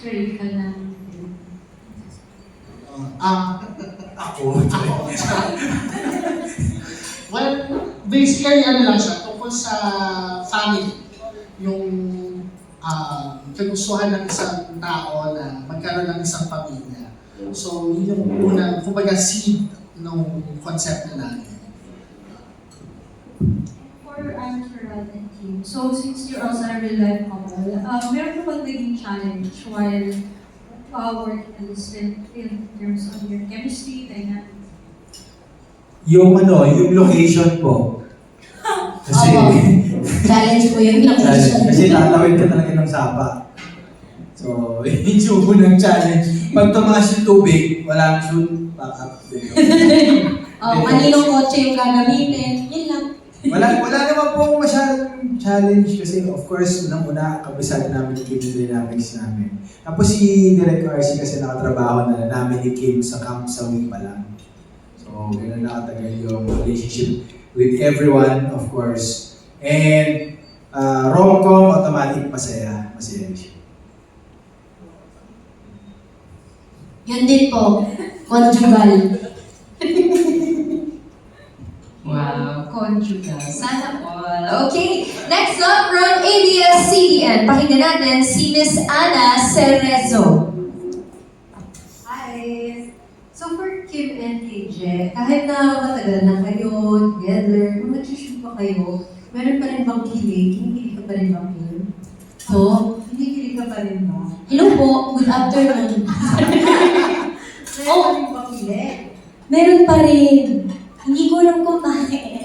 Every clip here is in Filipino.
create ka na. Ako. Well, basically ano lang siya, tungkol sa family. Yung kagustuhan ng isang tao na magkaroon ng isang pamilya. So, yun yung unang, kumbaga, seed ng concept na natin. For Gerald and team, so since you're also a real life couple, meron ba naging challenge while working in this field in terms of your chemistry, dynamics? Yung location po. Kasi, Challenge po yung location. kasi tatawid ka talaga ng sapa. So, yun yung unang challenge. Pag tumaas yung tubig, walang shoot, back up. Kaninong kotse yung gagamitin, yun lang. Wala naman po akong masyadong challenge kasi of course, unang-una, kabisado namin yung Kim dynamics namin. Tapos si Direk RC kasi nakatrabaho na namin ni Kim sa camp sa week pa lang. So, gano'n nakatagal yung relationship with everyone, of course. And rom-com, automatic, masaya. Masaya siya. Yun din po, conjugal. Wow, conjugal. Sana all. Okay, next up from ABS-CBN. Pakinggan natin si Miss Ana Cerezo. Hi! So for Kim and KJ, kahit na matagal na kayo together, kung nag-shoot pa kayo, meron pa rin bang kilig? Kinikilig ka pa rin ba, Kim? So, kinikilig ka pa rin ba? Hello po, good afternoon. Meron pa rin bang kilig? Meron pa rin. Hindi ko alam kung bakit.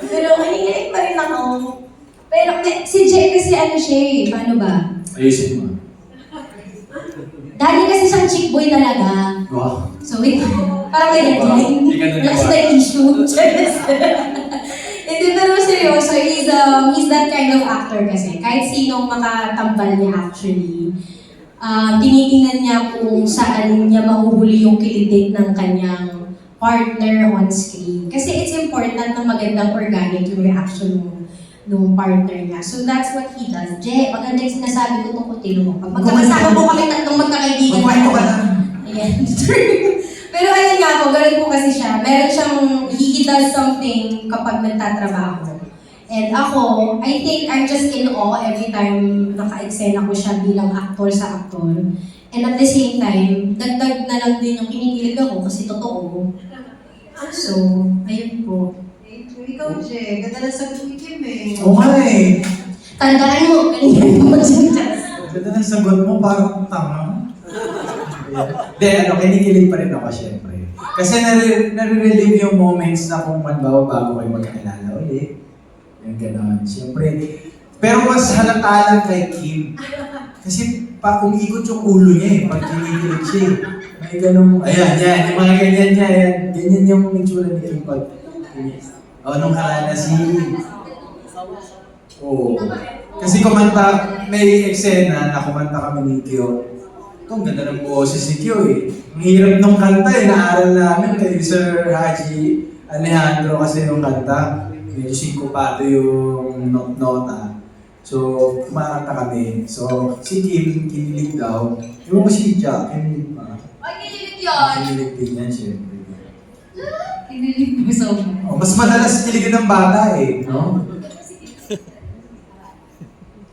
Pero kinikilig pa rin ako. Pero si Jay kasi ano siya eh, paano ba? Ayusin mo. Dati kasi siyang chick boy talaga. Wow. So wait, parang ganyan din. Hindi ka na That's the issue. Hindi, pero seryoso, he's that kind of actor kasi. Kahit sinong makatambal niya actually, tinitingnan niya kung saan niya mahuhuli yung kilitig ng kanyang partner on screen. Kasi it's important na magandang organic yung reaction nung partner niya. So that's what he does. Je, maganda yung sinasabi ko tungkol tino mo. Pag magkakasama po kami tatlong magkakaibigan. Magkwento ka lang. Ayan. Pero ayun nga po, ganun po kasi siya. Meron siyang, he does something kapag nagtatrabaho. And ako, I think I'm just in awe every time naka-eksena ko siya bilang actor sa actor. And at the same time, dagdag na lang din yung kinikilig ako kasi totoo. So, ayun po. Thank you. Ikaw, Je. Ganda na sagot ni Kim eh. Oo nga eh. Tandaan mo, kanina mo mag-suggest. Ganda ng sagot mo, parang tanga. Then, kinikilig pa rin ako syempre. Kasi nare-relive yung moments na kung manbawa bago kayo magkakilala ulit. Yung gano'n. Siyempre. Pero mas halata lang kay Kim. Kasi umiikot yung ulo niya eh, pag kinikilig siya eh. May ganun, ayan, yan, yung mga ganyan niya, yan. Ganyan yung itsura ni Kim pag nung harana si... Oo. Kasi kumanta, may eksena na kumanta kami ni Kyo. Ito, ang ganda ng boses ni Kyo eh. Ang hirap nung kanta eh, naaral namin kay Sir Haji Alejandro kasi yung kanta. Medyo singkopado yung nota. So, kumakanta kami. So, si Kim, kinilig daw. Yung ko si Jack, kinilig pa. Ay, kinilig yun! Kinilig din yan, syempre. Kinilig mo sa Oh, mas madalas kiniligin ng bata eh, no?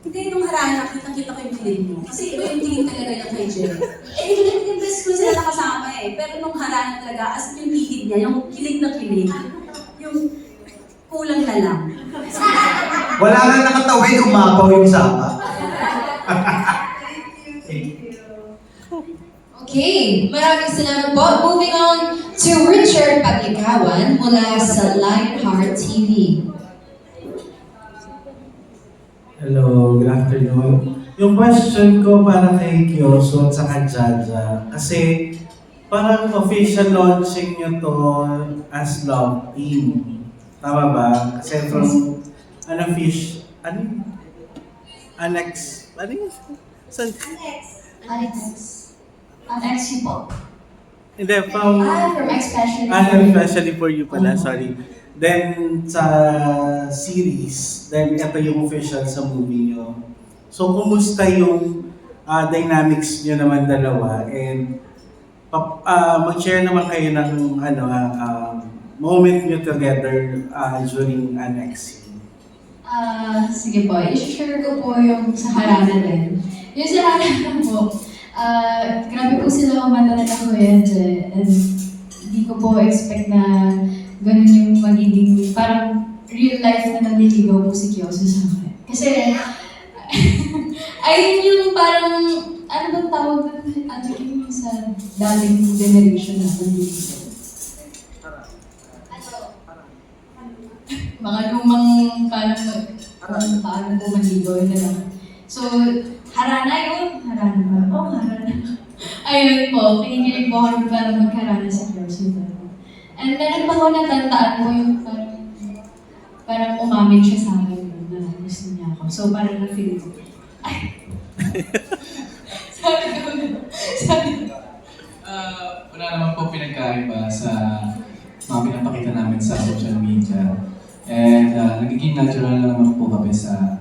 Hindi, nung harana, kita-kita ko yung kilig mo. Kasi iba yung tingin talaga niya kay Jerry. Eh, yung best ko sila nakasama eh. Pero nung harana talaga, as yung hihid niya, yung kilig na kilig, yung kulang na lang. Wala nga nakatawid, umapaw yung sapa. Okay, maraming salamat po. Moving on to Richard Paglikawan mula sa Lionheart TV. Hello, good afternoon. Yung question ko para kay Kyoso at saka Jaja, kasi parang official launching nyo to as Love Team. Tama ba? Kasi from, Annex, ano yun? Alex po. Hindi, from, From Expression. especially for you pala, sorry. Then, sa series, then ito yung official sa movie nyo. So, kumusta yung dynamics nyo naman dalawa and mag-share naman kayo ng moment nyo together during next scene. Sige po, i-share ko po yung sa Harana din. Yung sa Harana po, grabe po sila kumanta na Kuya Je, and hindi ko po expect na ganun yung magiging, parang real life na naliligaw po si Kyoso sa akin. Kasi, ayun yung parang, ano bang tawag na, ano yung sa dating generation na naliligaw? Mga lumang paano po maligaw yun na lang. So, Harana yun. Harana ba? Oo, Harana. Ayun po, kinikilig po ako para magharana sa Kyoso. And meron pa ko natandaan po yung parang umamin siya sa akin na gusto niya ako. So, parang na-feel ko. Ay! sabi ko. Wala naman po pinagkaiba sa mga pinapakita namin sa social media. And nagiging natural na naman po kami sa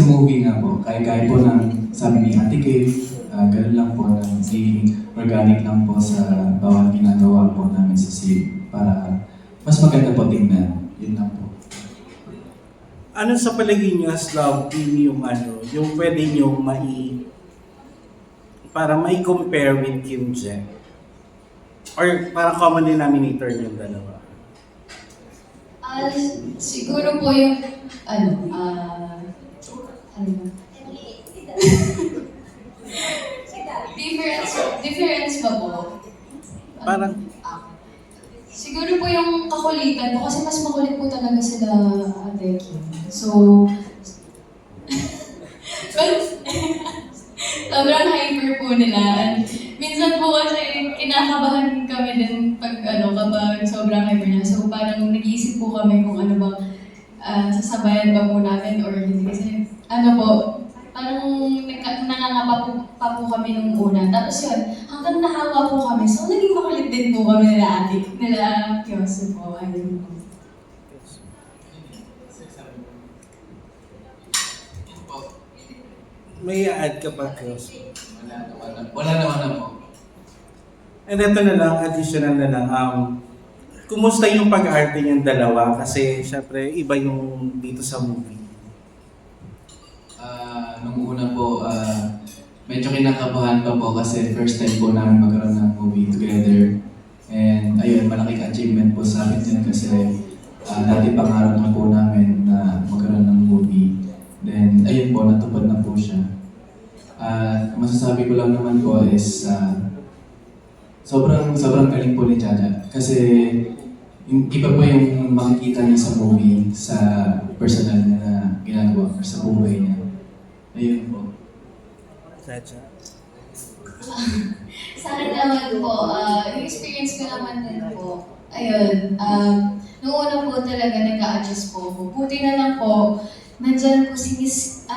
movie nga po. Kaya po ng sabi ni Ate Kay, ganun lang po na nagiging organic lang po sa bawat ginagawa po namin sa scene para mas maganda po tingnan. Yun lang po. Ano sa palagay niyo as love team yung yung pwede niyo para mai-compare with Kim Je? Or parang common denominator yung dalawa? Siguro po yung, difference ba po? Parang, Siguro po yung kakulitan po, kasi mas makulit po talaga sila Ate Kim. So, sobrang hyper po nila. And minsan po kasi kinakabahan kami din kapag sobrang hyper na. So parang nag-iisip po kami kung ano bang sasabayan ba po natin or hindi. Kasi parang nangangapa pa po kami nung una. Tapos yun, hanggang nahawa po kami. So naging makulit din po kami nila Kyoso po. Ayun po. may add ka pa, Kyoso? Wala naman na po. And ito na lang, additional na lang. Kumusta yung pag-arte niyong dalawa? Kasi syempre, iba yung dito sa movie. Nung una po, medyo kinakabahan pa po kasi first time po namin magkaroon ng movie together. And ayun, malaking achievement po sa akin yun kasi dati pangarap na po namin na magkaroon ng movie. Then ayun po, natupad na po siya. Masasabi ko lang naman po is sobrang galing po ni Jaja. Kasi iba po yung makikita niya sa movie, sa personal niya na ginagawa or sa buhay niya. Ayun po. Jaja. Sa akin naman po, yung experience ko naman din po, ayun, noong una po talaga nag-a-adjust po ako. Buti na lang po, nandyan po si Miss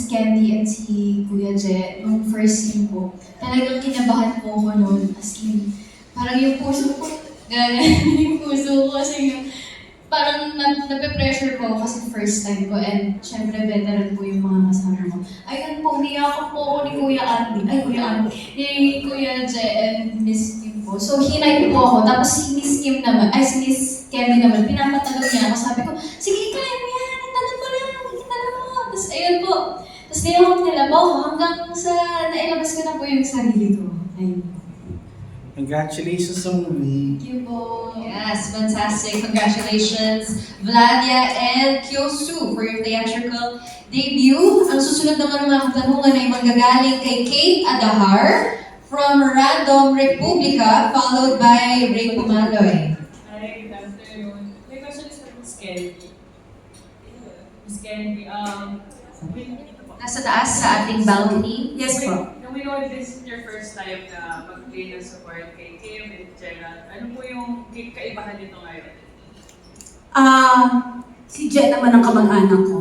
Candy at si Kuya Je nung first scene po. Talagang kinabahan po ako noon, as in, parang yung puso ko, yung puso ko kasi parang nape-pressure po ako kasi first time ko and syempre veteran po yung mga kasama ko. Ayun po, niyakap po ako ni Kuya Je and Miss Kim po. So hinay po ako, tapos si Miss Candy naman, pinapatalog niya ako. Sabi ko, sige kaya mo yan, itanong mo lang, itanong mo. Tapos ayun po, tapos nilakap nila po hanggang sa nailabas ko na po yung sarili ko. Ayun po. Congratulations sa movie. Thank you po. Yes, fantastic. Congratulations, Vladia and Kyosu for your theatrical debut. Ang susunod naman ng mga katanungan ay manggagaling kay Kate Adahar from Random Republica, followed by Ray Pumaloy. Hi, good afternoon. My question is for Miss Candy. Miss Candy, Nasa taas sa ating balcony. Yes po. Nung we know this is your first time na mag-play ng support kay Kim and Gerald, ano po yung kaibahan nito ngayon? Si Jet naman ang kamag-anak ko.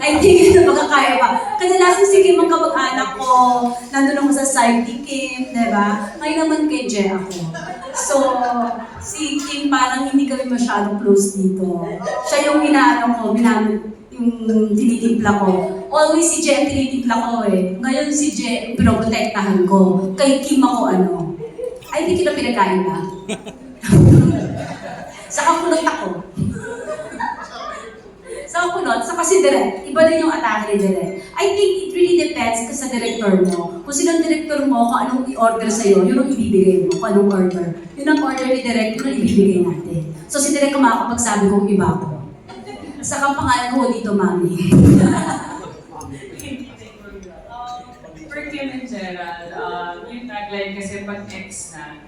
I think na magkakaya pa. Kadalasan si Kim ang kamag-anak ko. Nandun ako sa side ni Kim, di ba? Ngayon naman kay Jet ako. So, si Kim parang hindi kami masyadong close dito. Siya yung inaano ko, yung tinitimpla ko. Always si Je ang tinitimpla ko eh. Ngayon si Je ang pinoprotektahan ko. Kay Kim ako ano. Ay, hindi kita pinagkain ba? Saka kulot ako. Saka kulot, saka si Direk. Iba din yung atake ni Direk. I think it really depends ka sa director mo. Kung sinong director mo, kung anong i-order sa'yo, yun ang ibibigay mo. Kung anong order. Yun ang order ni Direk, yun ang ibibigay natin. So si Direk ang makakapagsabi kung iba ko. Saka pangalan ko dito, Mami. For Kim and Gerald, yung tagline kasi pag ex na.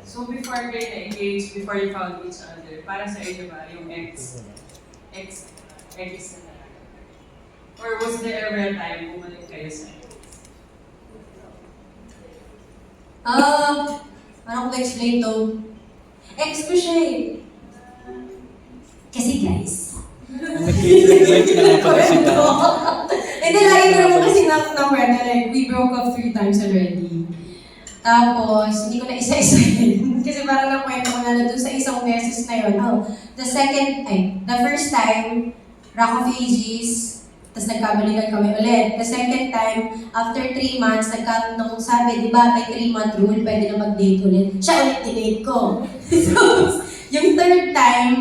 So before kayo na-engage, before you found each other, para sa inyo ba yung ex na? Or was there ever a time bumalik kayo sa ex? Parang ko explain to. Ex ko siya eh. Kasi guys. Hindi, lagi ko naman kasi na-kwenta like, we broke up 3 times already. Tapos, hindi ko na isa-isahin. Kasi parang nakwento ko na doon sa isang beses na yun. The first time, Rock of Ages, tapos nagkabalikan kami ulit. The second time, after 3 months, nung sabi, di ba, may 3-month rule, pwede na mag-date ulit. Siya ulit dinate ko. So, yung third time,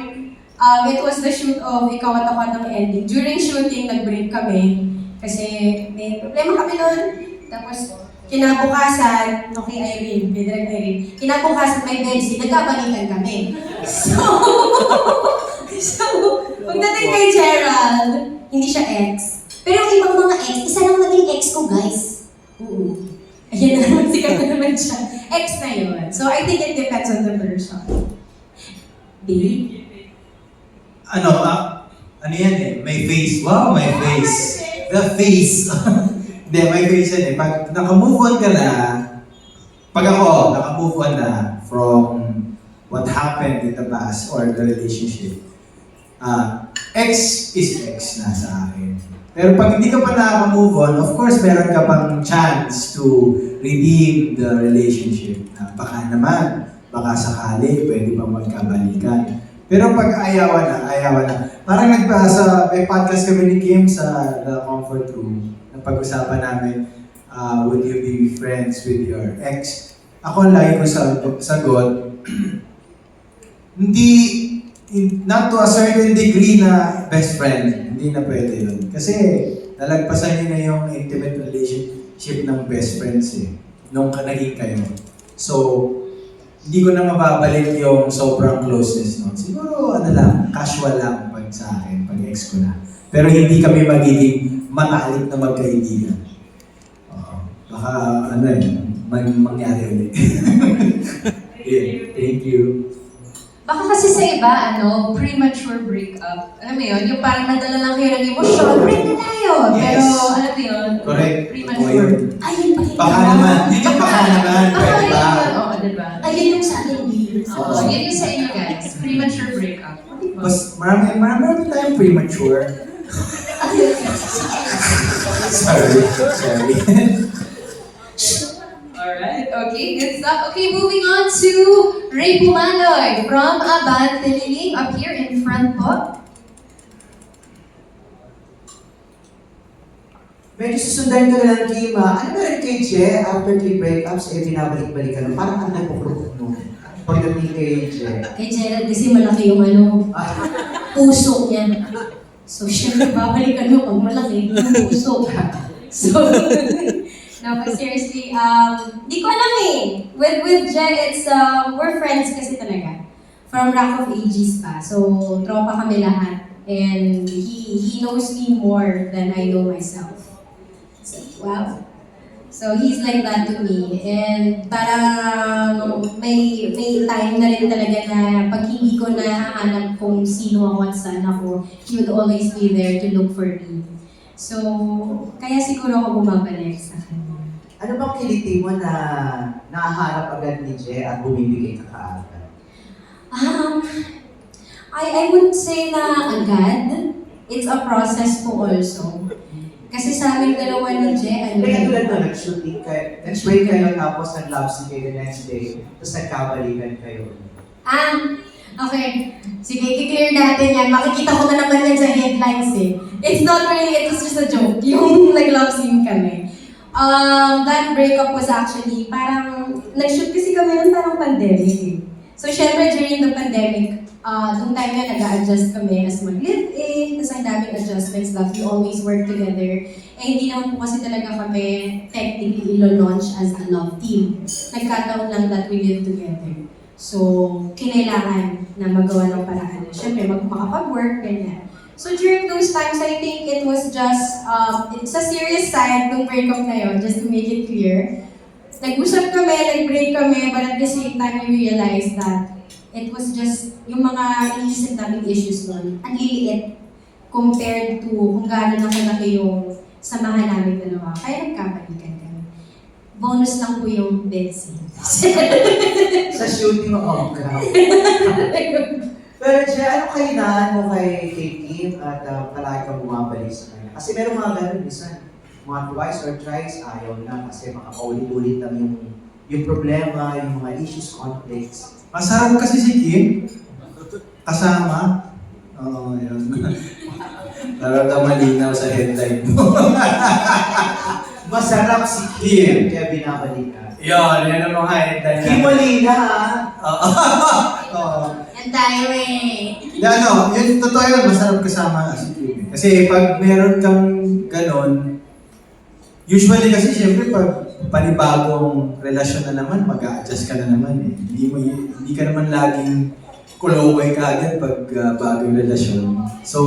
it was the shoot of Ikaw at Ako ng ending. During shooting, nag-break kami. Kasi may problema kami noon. Tapos, kinabukasan, okay Irene, may direct Irene, kinabukasan may Benzi, nagkabalikan kami. So, pagdating kay Gerald, hindi siya ex. Pero yung ibang mga ex, isa lang naging ex ko, guys. Ayan na naman, sikat na naman siya. Ex na yun. So, I think it depends on the person. Babe? Ano yan eh? May face. Wow, may face. The face. Hindi, may face yan eh. Pag naka-move on ka na, pag ako, naka-move on na from what happened in the past or the relationship, ex is ex na sa akin. Pero pag hindi ka pa naka-move on, of course, meron ka pang chance to redeem the relationship. Baka naman, baka sakali, pwede pang magkabalikan. Pero pag ayawan na. Parang may podcast kami ni Kim sa The Comfort Room. Pag-usapan namin, would you be friends with your ex? Ako lagi ko sagot, not to a certain degree na best friend, hindi na pwede yun. Kasi nalagpasan niyo na yung intimate relationship ng best friends eh, nung naging kayo. So, hindi ko na mababalik yung sobrang closeness nun. Siguro, casual lang pag sa akin, pag ex ko na. Pero hindi kami magiging matalik na magkaibigan. Baka, mangyari ulit. Yeah, thank you. Baka kasi sa iba, premature breakup. Alam mo yun, yung parang nadala lang kayo ng emosyon, break na tayo. Yes. Pero, alam mo yun, Correct. premature. Ayun pa rin. Baka naman, pwede ba? Oo, diba? Ayun yung sa akin. Oo, yun yung sa inyo guys, premature breakup. Mas marami tayong premature. Sorry. Alright, okay, good stuff. Okay, moving on to Ray Pumanoy from Abante Liling up here in front po. Medyo susundan ko na lang, Kim. Ano na rin kay Je, after 3 breakups, binabalik-balikan? Parang ang nagpukulog no? Pagdating kay Je. Kay Gerald kasi malaki yung puso niya. So, syempre, babalikan mo pag malaki yung puso. So, no, but seriously, di ko alam eh. With Jen, it's, we're friends kasi talaga. From Rock of Ages pa. So, tropa kami lahat. And he knows me more than I know myself. So, wow. So, he's like that to me. And parang may time na rin talaga na pag hindi ko nahanap kung sino ako at saan ako, he would always be there to look for me. So, kaya siguro ako bumabalik sa kanya. Ano bang kiliti mo na nahahanap agad ni Je at bumibigay ka kaagad? I wouldn't say na agad. It's a process po also. Kasi sa aming dalawa ni Je, Kaya tulad na nag-shooting kayo, nag-break kayo tapos nag-love scene kayo the next day, tapos nagkabalikan kayo. Okay. Sige, i-clear natin yan. Makikita ko na naman yan sa headline. sidelines eh. It's not really, it was just a joke. Yung nag-love scene kami. That breakup was actually, parang, nag-shoot kasi kami ng parang pandemic eh. So, syempre, during the pandemic, nung time na nag-a-adjust kami as mag-live-in, kasi ang daming adjustments that we always work together. Eh, hindi naman po kasi talaga kami technically ilo-launch as a love team. Nagkataon lang that we live together. So, kinailangan na magawa ng paraan na syempre, makapag-work, ganyan. So, during those times, I think it was just, it's a serious side ng breakup na yun, just to make it clear. Nag-usap kami, nag-break kami, but at the same time, we realized that it was just, yung mga iniisip namin issues nun, ang liliit compared to kung gaano na kalaki yung samahan namin dalawa. Kaya nagkabalikan kami. Bonus lang po yung bed scene. Sa shooting of crowd. Pero Jay, ano kailangan mo kay Kim at palagi kang bumabalik sa kanya? Kasi meron mga ganun, minsan, mga twice or thrice, ayaw na kasi makapaulit-ulit lang yung problema, yung mga issues, conflicts. Masarap kasi si Kim. Kasama. Oo, yun. Talaga malinaw sa headline mo. Masarap si Kim, kaya binabalikan. Yun, yan ang mga headline. Kim Molina, Oo. Ang tayo eh. Yun, totoo yun, masarap kasama si Kim. Kasi pag meron kang ganon, usually kasi siyempre pag panibagong relasyon na naman, mag-a-adjust ka na naman eh. Hindi ka naman laging kulaway ka agad pag bagong relasyon. So,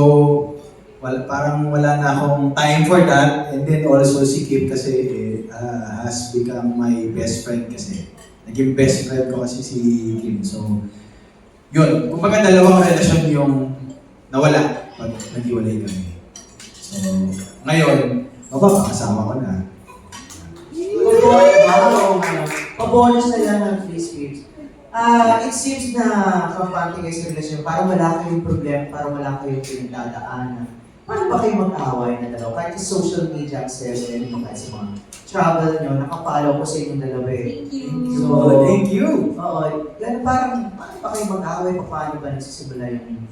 parang wala na akong time for that. And then also si Kim kasi has become my best friend kasi. Naging best friend ko kasi si Kim. So, yun. Kumbaga dalawang relasyon yung nawala pag nag-iwalay kami. So, ngayon, mapapakasama ko na. Pabonus na lang ng free speech. It seems na kampante kayo sa relasyon, parang wala kayong problema, parang wala kayong pinagdadaanan. Paano ba kayo mag-away na dalawa? Kahit sa social media, access, kahit sa mga travel nyo, nakapalaw ko sa inyong dalawa eh. Thank you. So, thank you. Oo, yan parang, paano ba kayo mag-away? Paano ba nagsisimula yung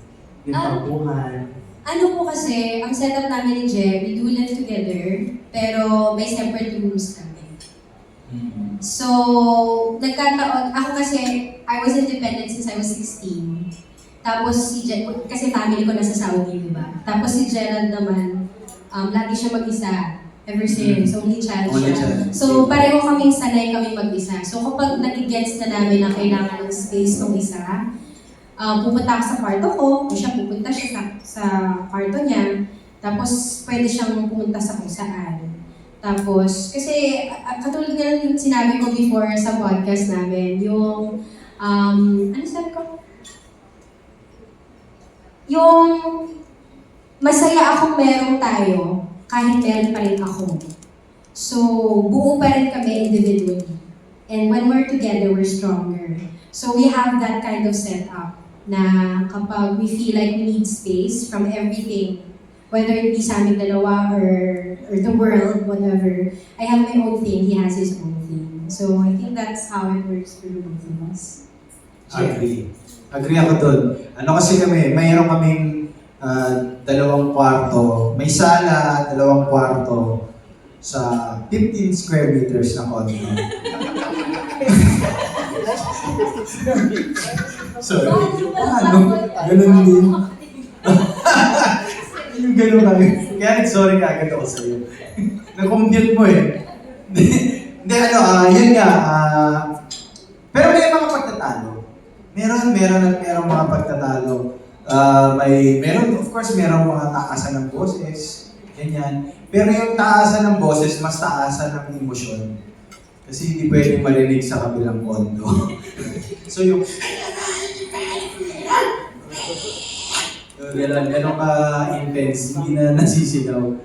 tampuhan? Ano po kasi, ang setup namin ni Je, we do live together, pero may separate rooms kami. So, nagkataon, ako kasi, I was independent since I was 16. Tapos si Gerald, kasi family ko nasa Saudi, di ba? Tapos si Gerald naman, lagi siya mag-isa. Ever since, only child siya. So, pareho kaming sanay kami mag-isa. So, kapag nag-gets na namin na kailangan ng space ng isa, pupunta ako sa kwarto ko, o siya pupunta siya sa kwarto niya, tapos pwede siyang pumunta sa kung saan. Tapos, kasi katulad nga ng sinabi ko before sa podcast namin, yung, ano sabi ko? Yung masaya akong meron tayo, kahit meron pa rin ako. So, buo pa rin kami individually. And when we're together, we're stronger. So, we have that kind of setup na kapag we feel like we need space from everything, whether it be sa aming dalawa or the world, whatever, I have my own thing, he has his own thing. So, I think that's how it works for both of us. Agree. Agree ako dun. Ano kasi kami, mayroon kaming dalawang kwarto. May sala, dalawang kwarto sa 15 square meters na condo. Sorry. Ano? Ganun din. Yung ganun kami. Kaya nag-sorry ka agad ako sa'yo. Na-compute mo eh. Hindi, yun nga. Pero may mga pagtatalo. Meron mga pagtatalo. Meron, of course, meron mga taasan ng boses. Ganyan. Pero yung taasan ng boses, mas taasan ng emosyon. Kasi hindi pwedeng marinig sa kabilang kondo. So yung... Ganun ka-intense, hindi na nasisigaw.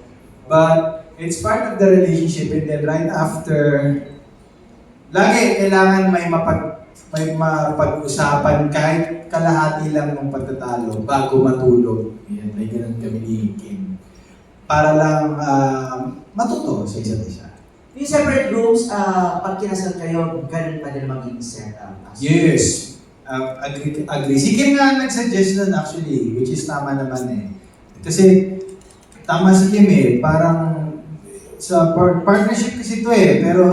But it's part of the relationship, and then right after, lagi kailangan may mapag-usapan kahit kalahati lang ng pagtatalo bago matulog. Yan, may ganun kami ni Kim. Para lang matuto sa isa't isa. Yung separate rooms, pag kinasal kayo, ganun pa din magiging setup. Yes. Agree. Si Kim nga nag-suggest nun actually, which is tama naman eh. Kasi tama si Kim parang sa partnership kasi ito pero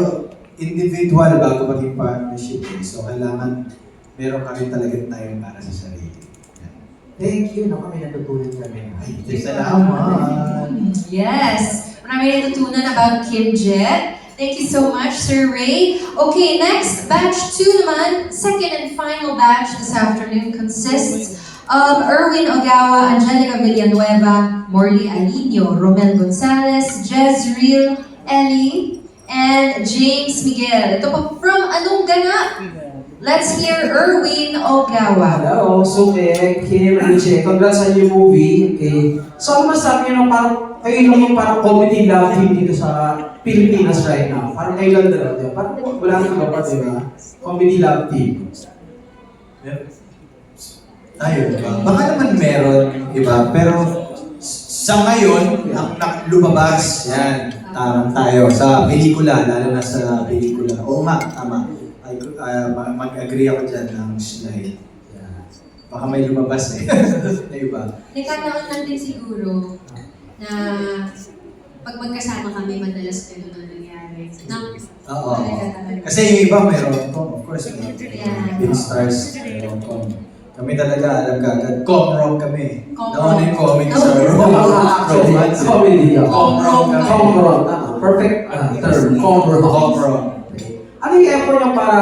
individual bago maging partnership So kailangan meron ka rin talagang time para sa sarili. Thank you. Naku, may natutunan kami. Ay, salamat! Yes! Marami natutunan about Kim Jet. Thank you so much, Sir Ray. Okay, next, batch 2 naman. Second and final batch this afternoon consists of Erwin Ogawa, Angelica Villanueva, Morley Alino, Romel Gonzalez, Jezreel, Ellie, and James Miguel. Ito pa from Anong Ganap? Let's hear Erwin Ogawa. Hello, Suke, Kim, Richie. Congrats sa new movie. Okay. So, ano masabi nyo parang kayo lang yung parang comedy love team dito sa Pilipinas right now? Parang kayo lang dalawa. Diba? Parang wala nang iba pa, diba? Comedy love team. Tayo, diba? Baka naman meron, iba. Pero sa ngayon, ang lumabas, yan, tarang tayo sa pelikula, lalo na sa pelikula. Oo nga, tama. Mag-agree ako dyan ng slide. Baka may lumabas na iba. Nagkataon lang din siguro na pag magkasama kami, madalas ganun ang nangyari. Oo. Kasi yung iba may rom-com, of course. Big stars, may rom-com. Kami talaga, alam ka agad, com-rom kami. Nauna yung comedy sa romance. Comedy. Com-rom kami. Com-rom. Perfect term. Com-rom. Ano yung effort nyo para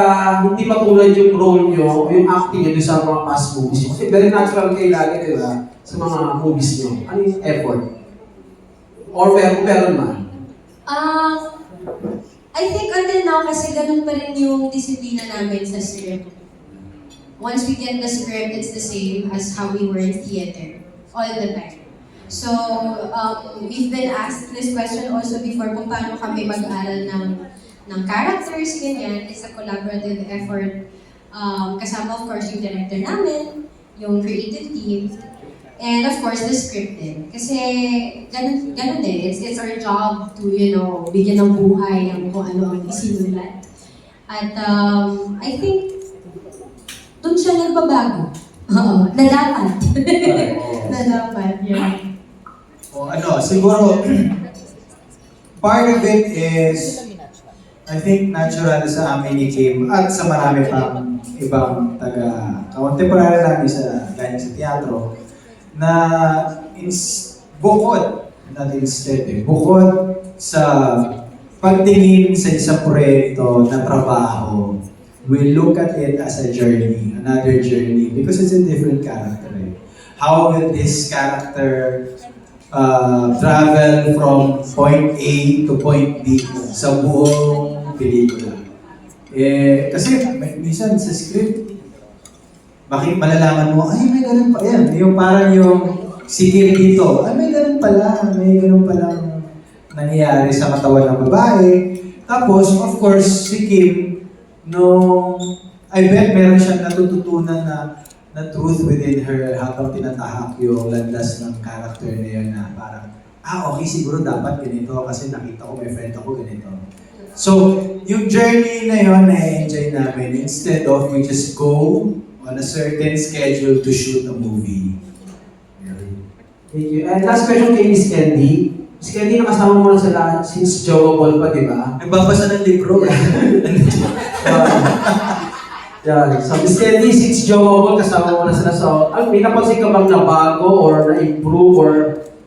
hindi matulad yung role nyo, yung acting nyo sa mga past movies nyo? Kasi very natural kayo lagi, di ba? Sa mga movies nyo. Ano yung effort? Or meron man? I think until now, kasi ganun pa rin yung disiplina namin sa script. Once we get the script, it's the same as how we were in theater. All the time. So, we've been asked this question also before kung paano kami mag-aral ng characters, ganyan. It's a collaborative effort. Kasama, of course, yung director namin, yung creative team, and of course, the script din. Kasi, ganun din. It's our job to, bigyan ng buhay ang kung ano ang isinulat. At I think, doon siya nagbabago. Oo, na dapat. Na dapat, yeah. Siguro, part of it is, I think natural sa amin ni Kim at sa marami pang ibang contemporary namin galing sa teatro na bukod sa pagtingin sa isang proyekto na trabaho, we look at it as a journey, another journey, because it's a different character. How will this character travel from point A to point B sa buong pelikula? Kasi minsan sa script, bakit malalaman mo, ay may ganun pa yan. Yung parang yung si Kim dito, ay may ganun palang nangyayari sa katawan ng babae. Tapos, of course, si Kim, I bet meron siyang natututunan na truth within her habang tinatahak yung landas ng character na yun na parang, okay, siguro dapat ganito kasi nakita ko, may friend ako ganito. So, yung journey na yun na-enjoy namin instead of we just go on a certain schedule to shoot a movie. Thank you. And last question kay Miss Candy. Miss Candy, nakasama mo na sila since Jowa Ball pa, di ba? Nagbabasa ng libro. Yan. So, Miss Candy, since Jowa Ball, kasama mo na sila. So, may napansin ka bang nabago or na-improve or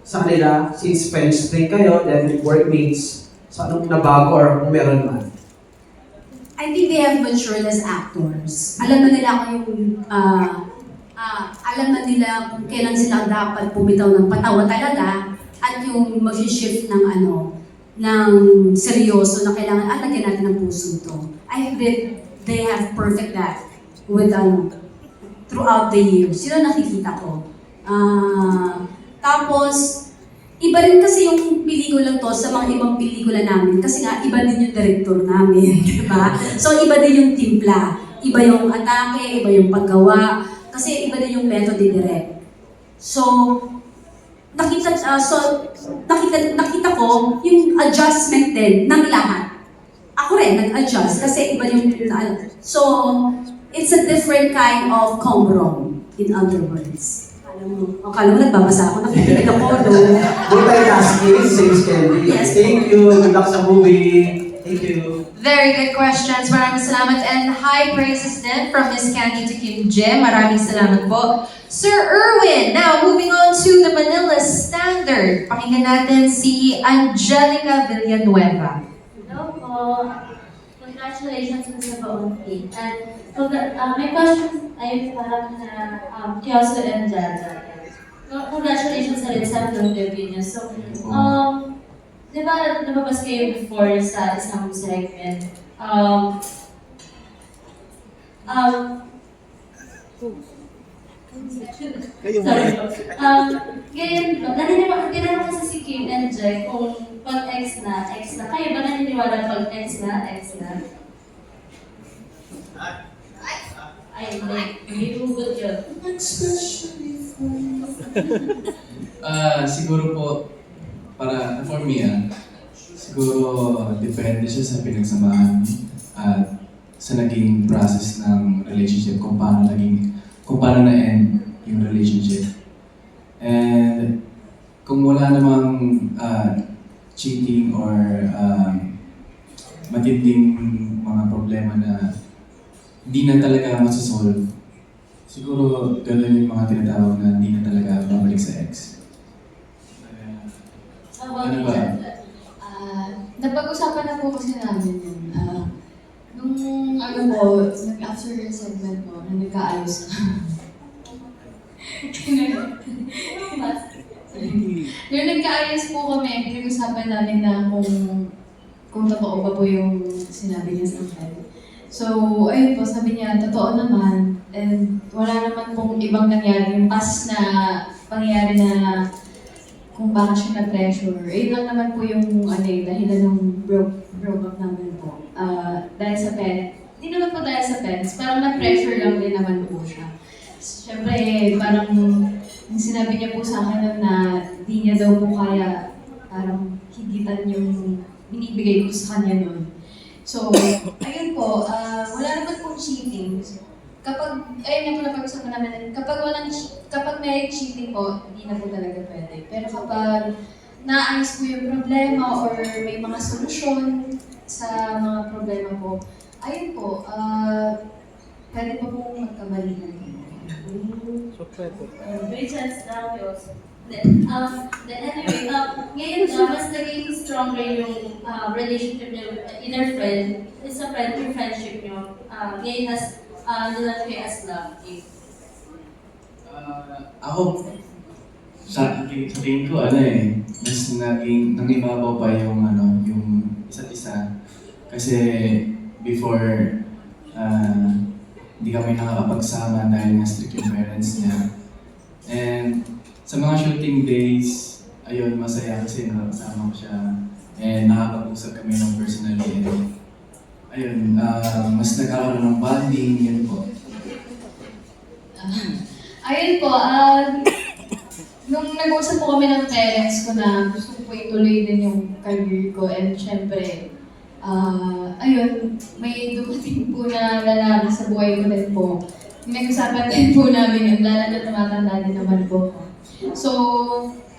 sa kanila since French Spring kayo, then workmates? So, anong nabago or kung meron man? I think they have matured as actors. Alam na nila kung alam na nila kung kailan sila dapat bumitaw ng patawa talaga at yung mag-shift ng ng seryoso na kailangan lagyan natin ng puso to. I think that they have perfect that with throughout the years. Sila nakikita ko. Tapos, iba rin kasi yung pelikula to sa mga ibang pelikula namin kasi nga iba din yung director namin, di ba? So iba din yung timpla, iba yung atake, iba yung paggawa, kasi iba din yung method ni direct. So nakita ko yung adjustment din ng lahat. Ako rin nag-adjust kasi iba yung so it's a different kind of comrom, in other words. Akala mo nagbabasa ako, nakikinig ako, no? Multitasking, saves Kelly. Yes. Thank you. Good luck sa movie. Thank you. Very good questions. Maraming salamat and high praises din from Miss Candy to Kim J. Maraming salamat po. Sir Erwin, now moving on to the Manila Standard. Pakinggan natin si Angelica Villanueva. Hello po. Congratulations on sa Bounty. And my question ay para na Kyoso and Jaja. Congratulations sa rin sa interview niyo. So, di ba lumabas kayo before sa isang segment? Sorry po. Ngayon, tinanong kasi si Kim and Jai kung pag X na. Kayo ba naniniwala pag X na? Ay, hindi hugot yun. Siguro po, for me, siguro depende siya sa pinagsamahan at sa naging process ng relationship, kung paano na-end yung relationship. And kung wala namang cheating or matinding mga problema na hindi na talaga masasolve, siguro gano'n yung mga tinatawag na hindi na talaga babalik sa ex. Ano ba? Napag-usapan na po kasi namin yun. Nung nag-after segment po, na nagkaayos na. Nung nagkaayos po kami, pinag-usapan namin na kung totoo ba po yung sinabi niya sa akin. So, ayun po, sabi niya, totoo naman. And wala naman pong ibang nangyari. Yung past na pangyayari na kung bakit siya na-pressure. Ayun lang naman po yung dahilan ng broke up namin po. Dahil sa parents. Hindi naman po dahil sa parents. Parang na-pressure lang din naman po siya. Siyempre, parang yung sinabi niya po sa akin na di niya daw po kaya parang higitan yung binibigay ko sa kanya noon. So, ayun po, wala naman pong cheating. Ayun nga po napag-usapan namin, kapag may cheating po, hindi na po talaga pwede. Pero kapag naayos po yung problema or may mga solusyon sa mga problema po, ayun po, pwede pa pong magkabalikan. Great chance na Kyoso. Anyway, ngayon mas naging stronger yung relationship niyo, inner friend, sa friendship niyo. Ngayon nilang kayo as love. Ako, sa tingin ko, mas nangibabaw pa yung isa't isa. Kasi before, hindi kami nakakapagsama dahil nga strict yung parents niya. And sa mga shooting days, ayun, masaya kasi nakakasama ko siya. And nakakapag-usap kami ng personally. And ayun, mas nagkakaroon ng bonding, yun po. Ayun po, nung nag-usap po kami ng parents ko na gusto ko po ituloy din yung career ko. And syempre, ayun, may dumating po na lalaki sa buhay ko din po. Nag-usapan din po namin yun, lalo na tumatanda din naman po. So,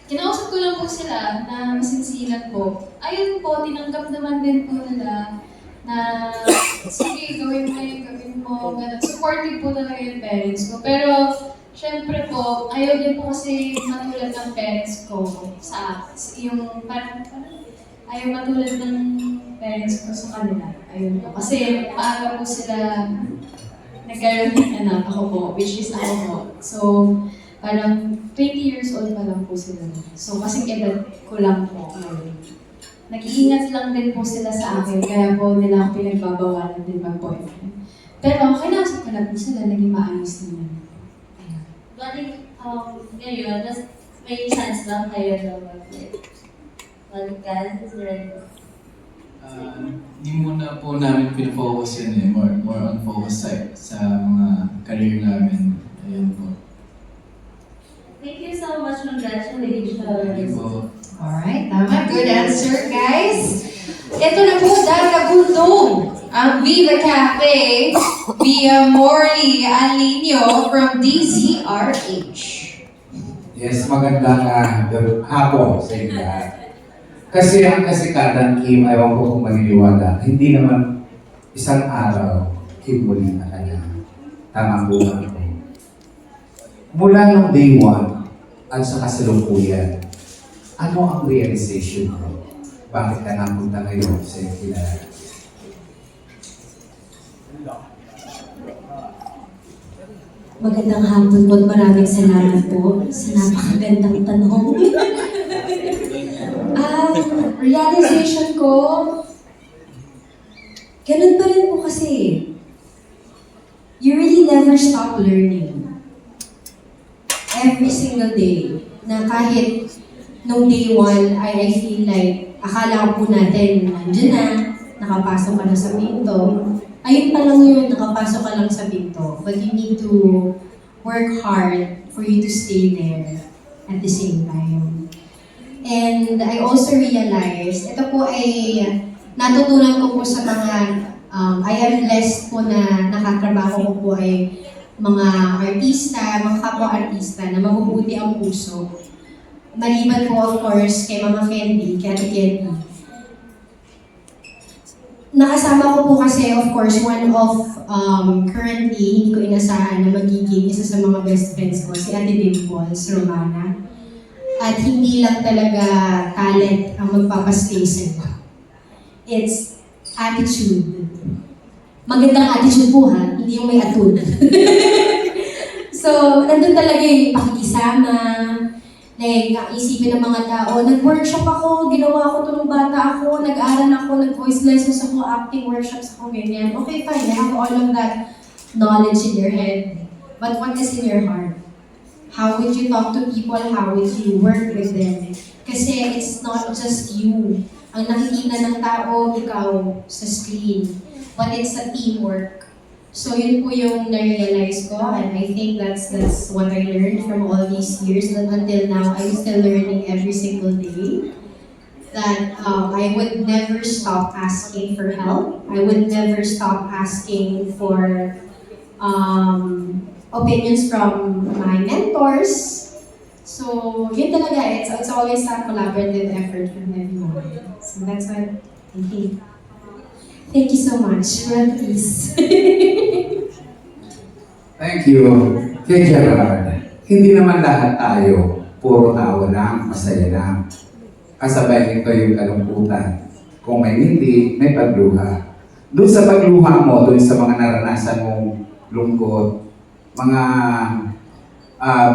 kinausap ko lang po sila na masinsinan po. Ayun po, tinanggap naman din po nila na sige, gawin mo, ganun. Supportive po talaga yung parents ko. Pero, syempre po, ayaw din po kasi matulad ng parents ko sa yung parang ayaw matulad ng parents ko sa kanila. Ayun po. Kasi maaga po sila nagkaroon ng anak ako po, which is ako po. So, parang 20 years old pa lang po sila. So, kasing edad ko lang po. Nag-iingat lang din po sila sa akin, kaya po nila ako pinagbabawalan din mag-boyfriend. Pero kinausap ko na po sila, naging maayos naman. Balik, ngayon, may chance lang kayo na balikan? Hindi muna po namin pinafocus yan more on focus sa mga career namin. Ayun po. Thank you so much. Congratulations. Thank you po. Alright, tama. Good answer, guys. Ito na po, dadagundong ang Viva Cafe via Morley Alinio from DZRH. Yes, magandang hapon sa inyo lahat. Kasi ang kasikatan, Kim, ayaw ko kung maniniwala, hindi naman isang araw, Kim muli na kanya. Tama buwan ko. Mula nung day 1 at sa kasalukuyan, ano ang realization mo? Bakit ka napunta ngayon sa kilala? Magandang hapon po at maraming salamat po sa napakagandang tanong. Realization ko, ganun pa rin po kasi. You really never stop learning. Every single day, na kahit nung day 1, I feel like, akala ko po natin, nandiyan na, nakapasok ka na sa pinto. Ayun pa lang yun, nakapasok ka lang sa pinto. But you need to work hard for you to stay there at the same time. And I also realized, ito po ay natutunan ko po sa mga, I am blessed po na nakatrabaho ko po ay mga artista, mga kapwa-artista na mabubuti ang puso. Maliban po of course kay Mama Candy, kay Ate Candy. Nakasama ko po kasi, of course, one of currently, hindi ko inasahan na magiging isa sa mga best friends ko, si Ate Dimples Romana. At hindi lang talaga talent ang magpapastay sa'yo. It's attitude. Magandang attitude po ha, hindi yung may atud. So, nandun talaga yung pakikisama, like, isipin ng mga tao, nag-workshop ako, ginawa ko ito nung bata ako, nag-aaral ako, nag-voice lessons ako, acting workshops ako, ganyan. Okay, fine, I have all of that knowledge in your head. But what is in your heart? How would you talk to people? How would you work with them? Kasi it's not just you. Ang nakikita ng tao, ikaw, sa screen. But it's a teamwork. So yun po yung na-realize ko, and I think that's what I learned from all these years, and until now, I'm still learning every single day. That I would never stop asking for help. I would never stop asking for opinions from my mentors. So yun talaga, it's always a collaborative effort from everyone. So that's what I think. Thank you so much. Well, please. Thank you. Kay Gerard, hindi naman lahat tayo puro tawa lang, masaya lang. Kasabay nito yung kalungkutan. Kung may hindi, may pagluha. Doon sa pagluha mo, doon sa mga naranasan mong lungkot, mga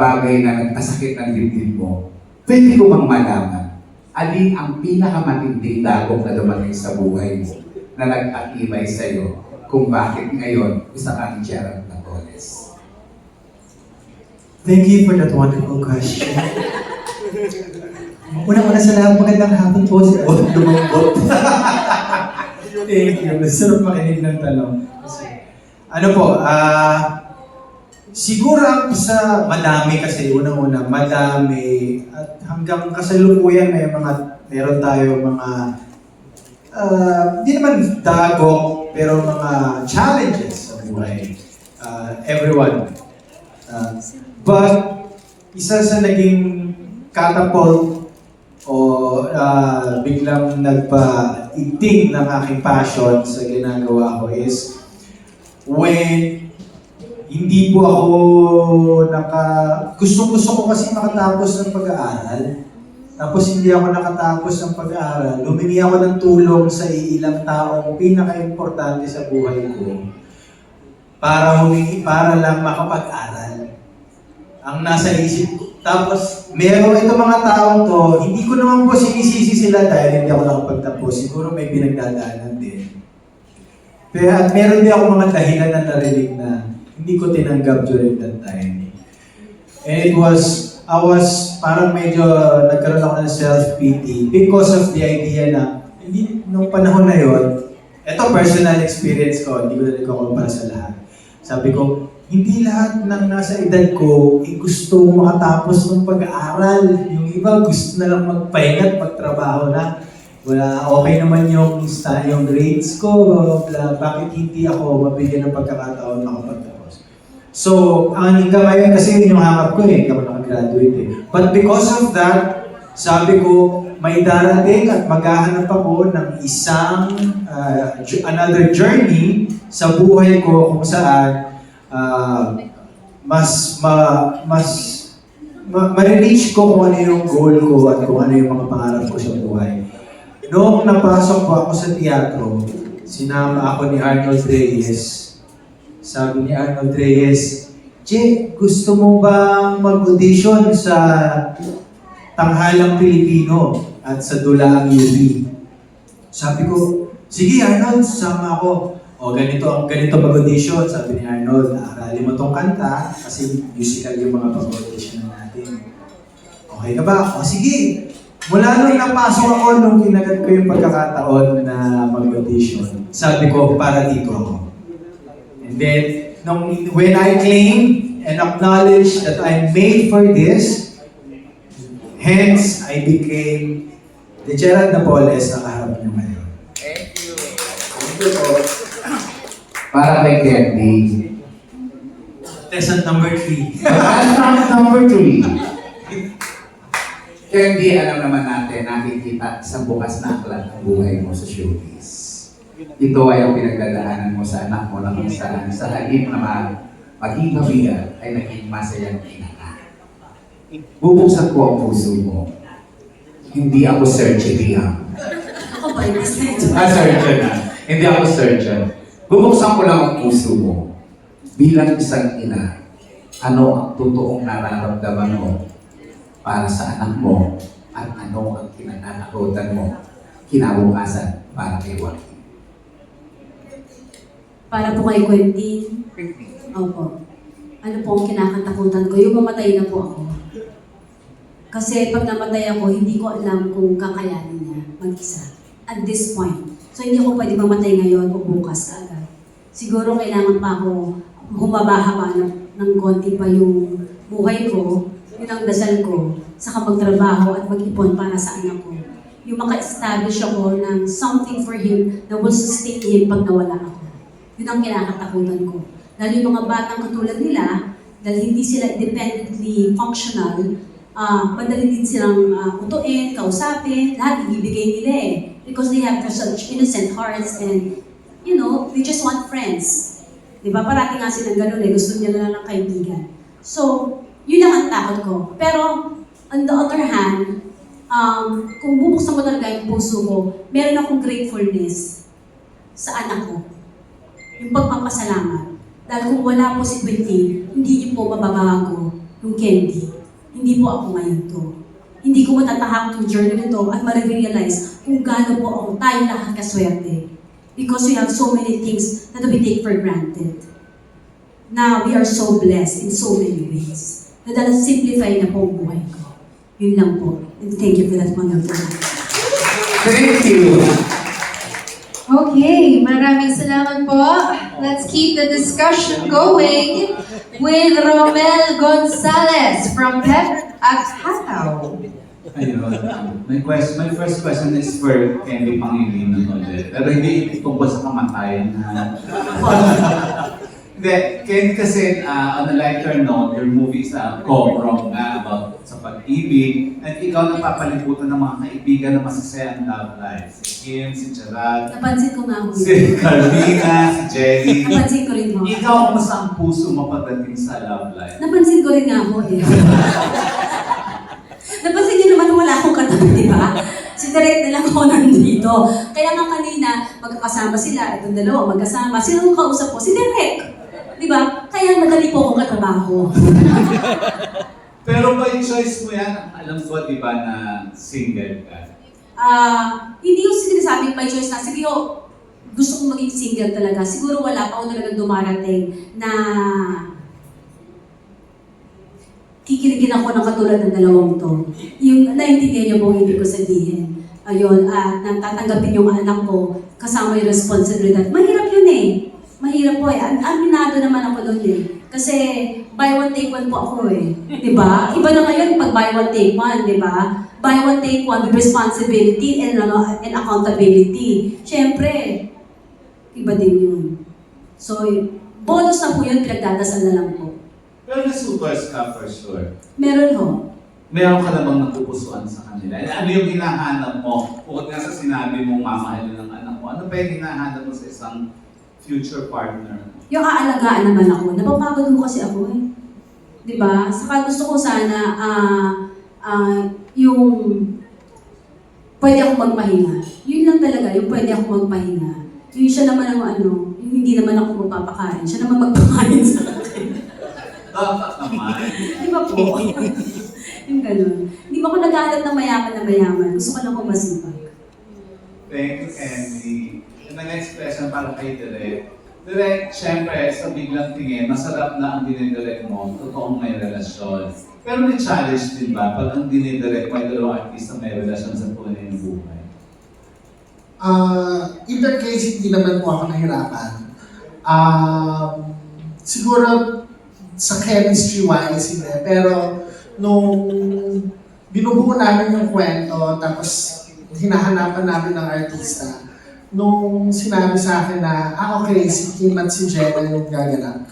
bagay na nagpasakit ng dibdib mo, pwede ko bang malaman, alin ang pinakamatinding dagok na dumating sa buhay mo na nag-atibay sa'yo kung bakit ngayon isa kang Gerard Napoles? Thank you for that wonderful question. Una-una sa lahat, magandang hapon po si Od Lumambot. Thank you. Masarap makinig ng tanong. Ano po, siguro sa madami kasi, unang-una, madami. At hanggang kasalukuyan meron tayo mga hindi naman dagok, pero mga challenges sa buhay. Everyone. But, isa sa naging catapult o biglang nagpa-igting ng aking passion sa ginagawa ko is when hindi po ako gusto ko kasi makatapos ng pag-aaral. Tapos hindi ako nakatapos ng pag-aaral. Humingi ako ng tulong sa ilang taong pinaka-importante sa buhay ko para lang makapag-aral. Ang nasa isip ko. Tapos, meron itong mga taong to, hindi ko naman po sinisisi sila dahil hindi ako nakapagtapos. Siguro may pinagdadaanan din. Pero at meron din ako mga dahilan na narinig na hindi ko tinanggap during that time. And I was parang medyo nagkaroon ako ng self-pity because of the idea na hindi nung panahon na yon, ito personal experience ko, hindi ko na nagkakumpara sa lahat. Sabi ko, hindi lahat ng nasa edad ko gusto makatapos ng pag-aaral. Yung iba gusto na lang magpahinga at magtrabaho na. Wala, okay naman yung grades ko, blah, bakit hindi ako mabigyan ng pagkakataon makapagtapos. So, ang hanggang kasi yun yung hangat ko eh, kapag nakagraduate eh. But because of that, sabi ko, may darating at maghahanap ako ng isang another journey sa buhay ko kung saan ma-reach ko kung ano yung goal ko at kung ano yung mga pangarap ko sa buhay. Noong napasok po ako sa teatro, sinama ako ni Arnold Reyes. Sabi ni Arnold Reyes, "Che, gusto mo ba mag-audition sa Tanghalang Pilipino at sa Dulaang UP?" Sabi ko, "Sige Arnold, sama ako." O ganito mag-audition, sabi ni Arnold, "Aralin mo tong kanta kasi musical yung mga pag-audition natin." "Okay ka ba?" "O sige." Mula nung napasok ako, nung kinagat ko yung pagkakataon na mag-audition, sabi ko, para dito ako. And then, when I claim and acknowledge that I'm made for this, hence, I became the Gerald Napoles na kaharap niyo ngayon. Thank you. Thank you po. Para kay Candy. Lesson number 3. Number 3. Candy, alam naman natin, nakikita sa bukas na aklat ng buhay mo sa showbiz. Ito ay ang pinagdadaanan mo sa anak mo na kung saan sa halip na maging mabigat ay naging masayang ina ka. Bubuksan ko ang puso mo. Hindi ako surgeon. Ako ba yung Surgeon na. Hindi ako surgeon. Bubuksan ko lang ang puso mo. Bilang isang ina, ano ang totoong nararamdaman mo para sa anak mo at ano ang kinatatakutan mo kinabukasan para kay Joaquin? Para po kay Quentin. Opo. Ano po ang kinakatakutan ko? Yung mamatay na po ako. Kasi pag namatay ako, hindi ko alam kung kakayanin niya mag-isa. At this point. So hindi ako pwede mamatay ngayon o bukas agad. Siguro kailangan pa ako humaba-haba ng konti pa yung buhay ko. Yun ang dasal ko. Saka magtrabaho at mag-ipon para sa anak ko. Yung maka-establish ako ng something for him na will sustain him pag nawala ako. Yun ang kinakatakutan ko. Dahil yung mga batang katulad nila, dahil hindi sila independently functional, madali din silang utuin, kausapin, lahat ibibigay nila eh. Because they have such innocent hearts and, you know, they just want friends. Diba? Parati nga silang ganun eh, gusto nila lang ng kaibigan. So, yun lang ang takot ko. Pero, on the other hand, kung bubuksan ko talaga yung puso ko, meron akong gratefulness sa anak ko. Yung pagpapasalamat. Dahil kung wala po si Quentin, hindi niyo po mababago yung Candy. Hindi po ako ngayon to. Hindi ko matatahak yung journey nito at ma-realize kung gaano po ako tayo lahat kaswerte. Because we have so many things that we take for granted. Now, we are so blessed in so many ways. Na dahil simplify na po ang buhay ko. Yun lang po. And thank you for that wonderful. Thank you. Okay, maraming salamat po. Let's keep the discussion going with Romel Gonzalez from Pep Aghatao. Ayun. My first question is for Candy Pangilinan ulit. Pero hindi tungkol sa kamatayan. Hindi, Candy kasi on a lighter note, your movie is Cobra nga about sa pag-ibig. At ikaw napapalibutan ng mga kaibigan na masasaya ang love life. Si Kim, si Gerald, Napansin ko nga po. si Carlina, si Jenny. Napansin ko rin po. Ikaw, kumusta ang puso mo pagdating sa love life? Napansin ko rin nga po eh. Napansin niyo naman wala akong katabi, di ba? Si Direk na lang ako nandito. Kaya nga kanina, magkakasama sila, itong dalawa magkasama. Sino ang kausap ko? Si Direk. Di ba? Kaya madali po akong katrabaho. Pero by choice mo yan, alam ko, di ba, na single ka? Hindi yung sinasabing by choice na, sige gusto kong maging single talaga. Siguro wala pa ako talagang dumarating na kikiligin ako ng katulad ng dalawang to. Yung naintindihan niyo po ibig ko sabihin. Ayun, at natatanggapin yung anak ko kasama yung responsibilidad. Mahirap yun eh. Mahirap po eh. Aminado naman ako doon eh. Kasi buy one take one po ako eh. Diba? Iba na ngayon pag buy one take one, diba? Buy one take one with responsibility and accountability. Siyempre, iba din yun. So, Bonus na po yun, pinagdadasal na lang po. Pero na-supers ka for sure. Meron ho. Meron ka namang napupusuan sa kanila. Ano yung hinahanap mo? Bukod nga sa sinabi mong mamahalin ng anak mo, ano pa yung hinahanap mo sa isang future partner? Yung aalagaan naman ako, napapagod ko kasi ako eh. Diba? Saka gusto ko sana, yung pwede akong magpahinga. Yun lang talaga, yung pwede akong magpahinga. Yung siya naman ang yung hindi naman ako magpapakain. Siya naman magpapakain sa akin. Dapat naman. Di ba po? Yung ganun. Hindi ba ako naghahanap ng mayaman na mayaman? Gusto ko lang kung masipag. Thank you, Candy. And the next question para kay Direk. Direk, syempre, sa biglang tingin, masarap na ang dinidirect mo, totoong may relasyon. Pero may challenge din ba pag ang dinidirect mo ay dalawang artista may relasyon sa tunay ng buhay? In that case, hindi naman po ako nahirapan. Siguro sa chemistry-wise, hindi. Pero nung binubuo namin yung kwento, tapos hinahanapan namin ng artista, nung sinabi sa akin na, okay, si Kim at si Jenna yung gaganap,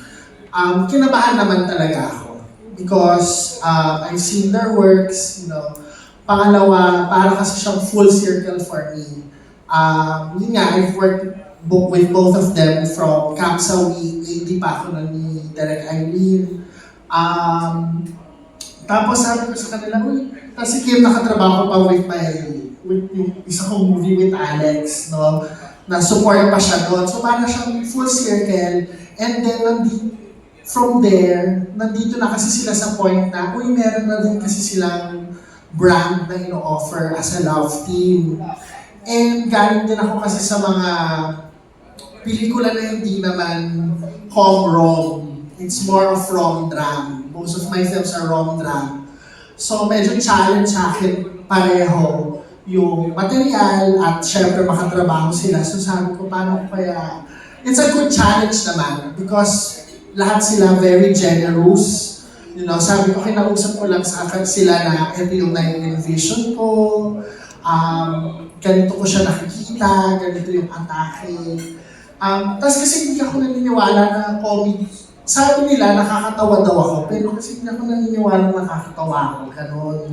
kinabahan naman talaga ako. Because I've seen their works, Pangalawa, para kasi siyang full circle for me. Yun nga, I've worked with both of them from Camp Sawi, hindi pa ako na ni Direk Irene. Tapos sabi ko sa kanila, si Kim nakatrabaho pa with yung isa kong movie with Alex, no? Na support pa siya doon. So para siyang full circle. And then from there, nandito na kasi sila sa point na, meron na din kasi silang brand na ino-offer as a love team. And galing din ako kasi sa mga pelikula na hindi naman com-rom. It's more of rom-dram. Most of my films are rom-dram. So medyo challenge sa akin pareho yung material at syempre makatrabaho sila. So sabi ko, paano kaya? It's a good challenge naman because lahat sila very generous. Sabi ko, kinausap ko lang sa akin sila na ito yung na-envision ko. Ganito ko siya nakikita, ganito yung atake. Tapos kasi hindi ako naniniwala na comedy. Sabi nila, nakakatawa daw ako, pero kasi hindi ako naniniwala na nakakatawa ako. Ganon.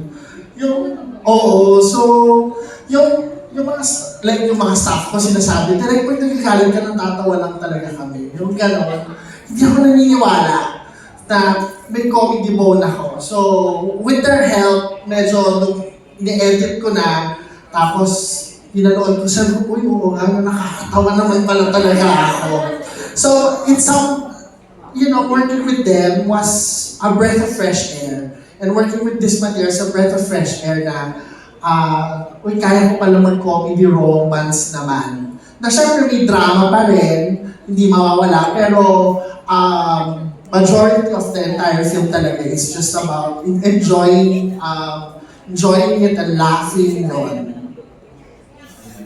So, yung mga staff ko sinasabi, direct pag nagkakalit ka ng tatawa lang talaga kami. Yung ganon. Hindi ako naniniwala na may comedy bone ako. So, with their help, medyo ni-edit ko na, tapos pinanood ko sa oo nga, nakakatawa naman pala talaga ako. So, working with them was a breath of fresh air. And working with this material is a breath of fresh air na, kaya ko pala mag-comedy romance naman. Na syempre may drama pa rin, hindi mawawala, pero majority of the entire film talaga is just about enjoying it and laughing on.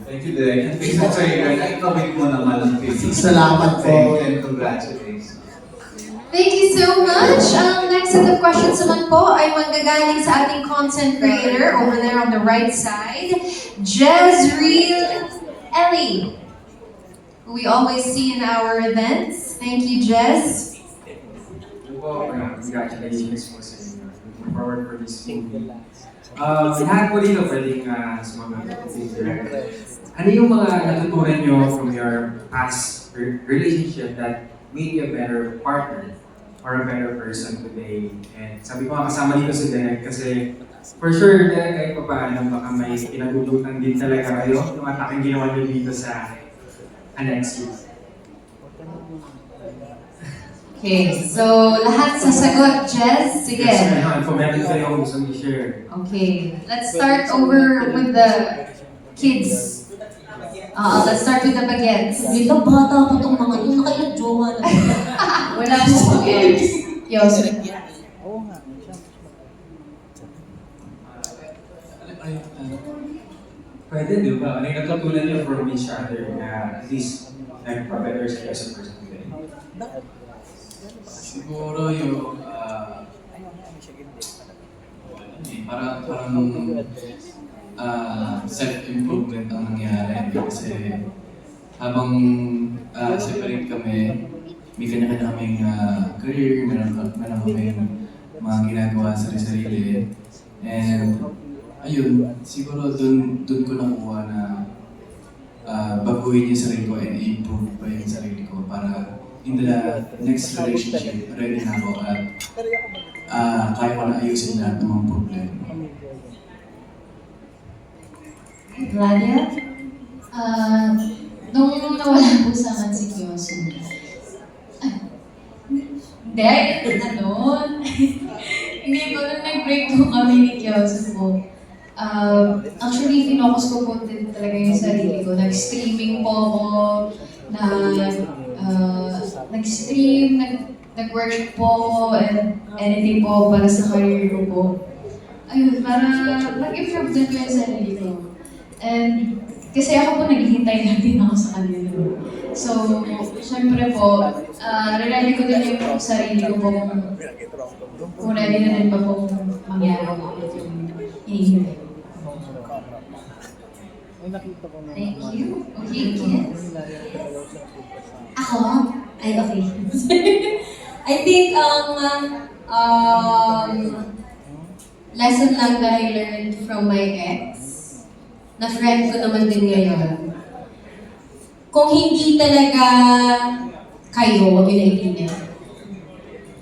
Thank you, Direk. And based on your na-comment mo naman ang film. Salamat po. Thank you and congratulations. Thank you so much. Ang next set of questions naman po ay manggagaling sa ating content creator over there on the right side, Jezreel Ellie, who we always see in our events. Thank you, Jez. Congratulations po sa inyo. Looking forward for this movie. Lahat po dito pwedeng sumagot. Ano yung mga natutunan nyo from your past relationship that made you a better partner or a better person today? And sabi ko kasama dito si Derek kasi for sure, Derek, kahit pa paano baka may pinagulutan din talaga kayo yung ataking ginawa nyo dito sa Alexis. Okay, so lahat sasagot, Jez. Sige. Yes, kung meron kayo gusto i-share. Okay, let's start over with the kids. Let's start with the baguettes. Dito, bata po itong mga ito, nakailang jowa na. Wala po baguettes. Yos. Pwede, di ba? Ano yung natutunan niyo from each other na at least nagpa-better sa as a person today? Siguro yung parang self-improvement ang nangyari kasi habang separate kami, may kanya-kanya kaming career, meron kaming mga ginagawa sarili-sarili. And ayun, siguro dun ko nakuha na baguhin yung sarili ko and improve pa yung sarili ko para in the next relationship, ready na ako at kaya ko na ayusin lahat ng mga problema. Vladia? Nung nawala po sa akin si Kyoso, hindi, hindi po, nung nag-break po kami ni Kyoso po, actually, finokus ko po din talaga yung sarili ko. Nag-streaming po ako, nag-stream, nag-worship po ako, and anything po para sa career ko po. Ayun, para mag-improve din ko yung sarili ko. And kasi ako po naghihintay na din ako sa kanila. So, syempre po, ready ko din yung sarili ko po kung ready na rin pa po mangyari ko yung hihintay. Thank you. Okay, yes. Ako? Ay, okay. I think, lesson lang that I learned from my ex, na friend ko naman din ngayon. Kung hindi talaga kayo, huwag yun naiintindihan.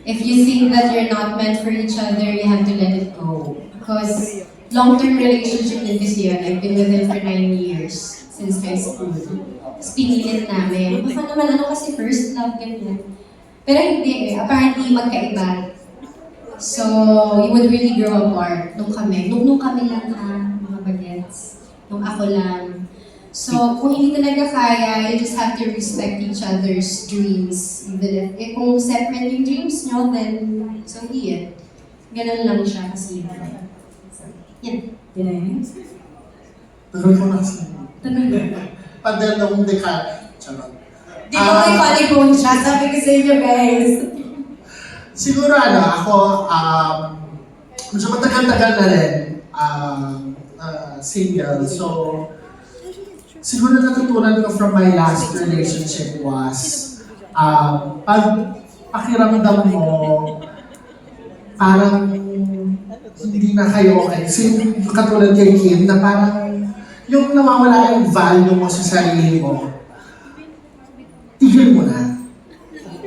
If you think that you're not meant for each other, you have to let it go. Because long-term relationship din kasi yun. I've been with him for 9 years, since high school. Tapos pinilit namin. Baka naman kasi first love, ganyan. Pero hindi eh. Apparently, magkaiba. So, you would really grow apart nung kami. Nung kami lang mga bagets. Nung ako lang. So, kung hindi talaga kaya, you just have to respect each other's dreams. Even if kung separate yung dreams nyo, then so be it. Ganun lang siya kasi. Yan. Direk? Tagal ko na kasi. Tagal. Padel na kung di ka. Charot. Di ba may volleyball siya? Sabi ko sa inyo, guys. Siguro ako, medyo matagal-tagal na rin single. So, siguro natutunan ko from my last relationship was, pag pakiramdam mo, parang hindi na kayo okay. Katulad kay Kim, na parang yung nawawala yung value mo sa sarili mo, tigil mo na.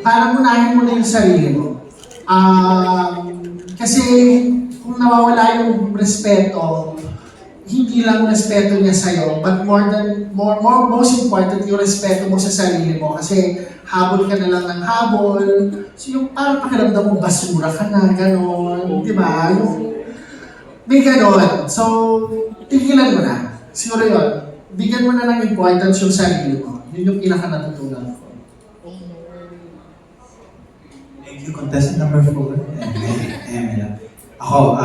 Parang unahin mo na yung sarili mo. Kasi kung nawawala yung respeto, hindi lang respeto niya sa'yo, but most important, yung respeto mo sa sarili mo. Kasi habol ka na lang ng habol. So yung parang pakiramdam mo, basura ka na, gano'n. Di ba? May gano'n. So, tigilan mo na. Siguro yun. Bigyan mo na ng importance yung sarili mo. Yun yung pinaka-natutunan ko. Thank you, contestant number 4. Ako,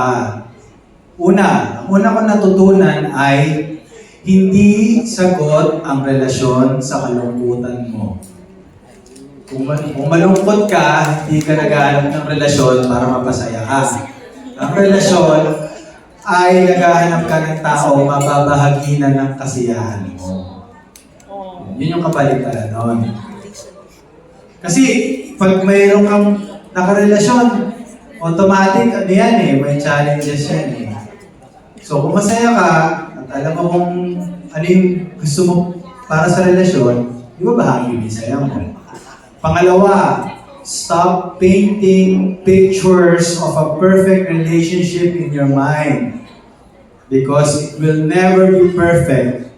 una ko natutunan ay hindi sagot ang relasyon sa kalungkutan mo. Kung malungkot ka, hindi ka naghahanap ng relasyon para mapasaya ka. Ang relasyon ay naghahanap ka ng tao mababahaginan ng kasiyahan mo. Yun yung kapaligtaran nun. Kasi pag mayroon kang nakarelasyon, automatic ano yan eh, may challenges yan eh. So kung masaya ka, at alam mo kung ano yung gusto mo para sa relasyon, di ba bahagi yung saya mo? Pangalawa, stop painting pictures of a perfect relationship in your mind. Because it will never be perfect.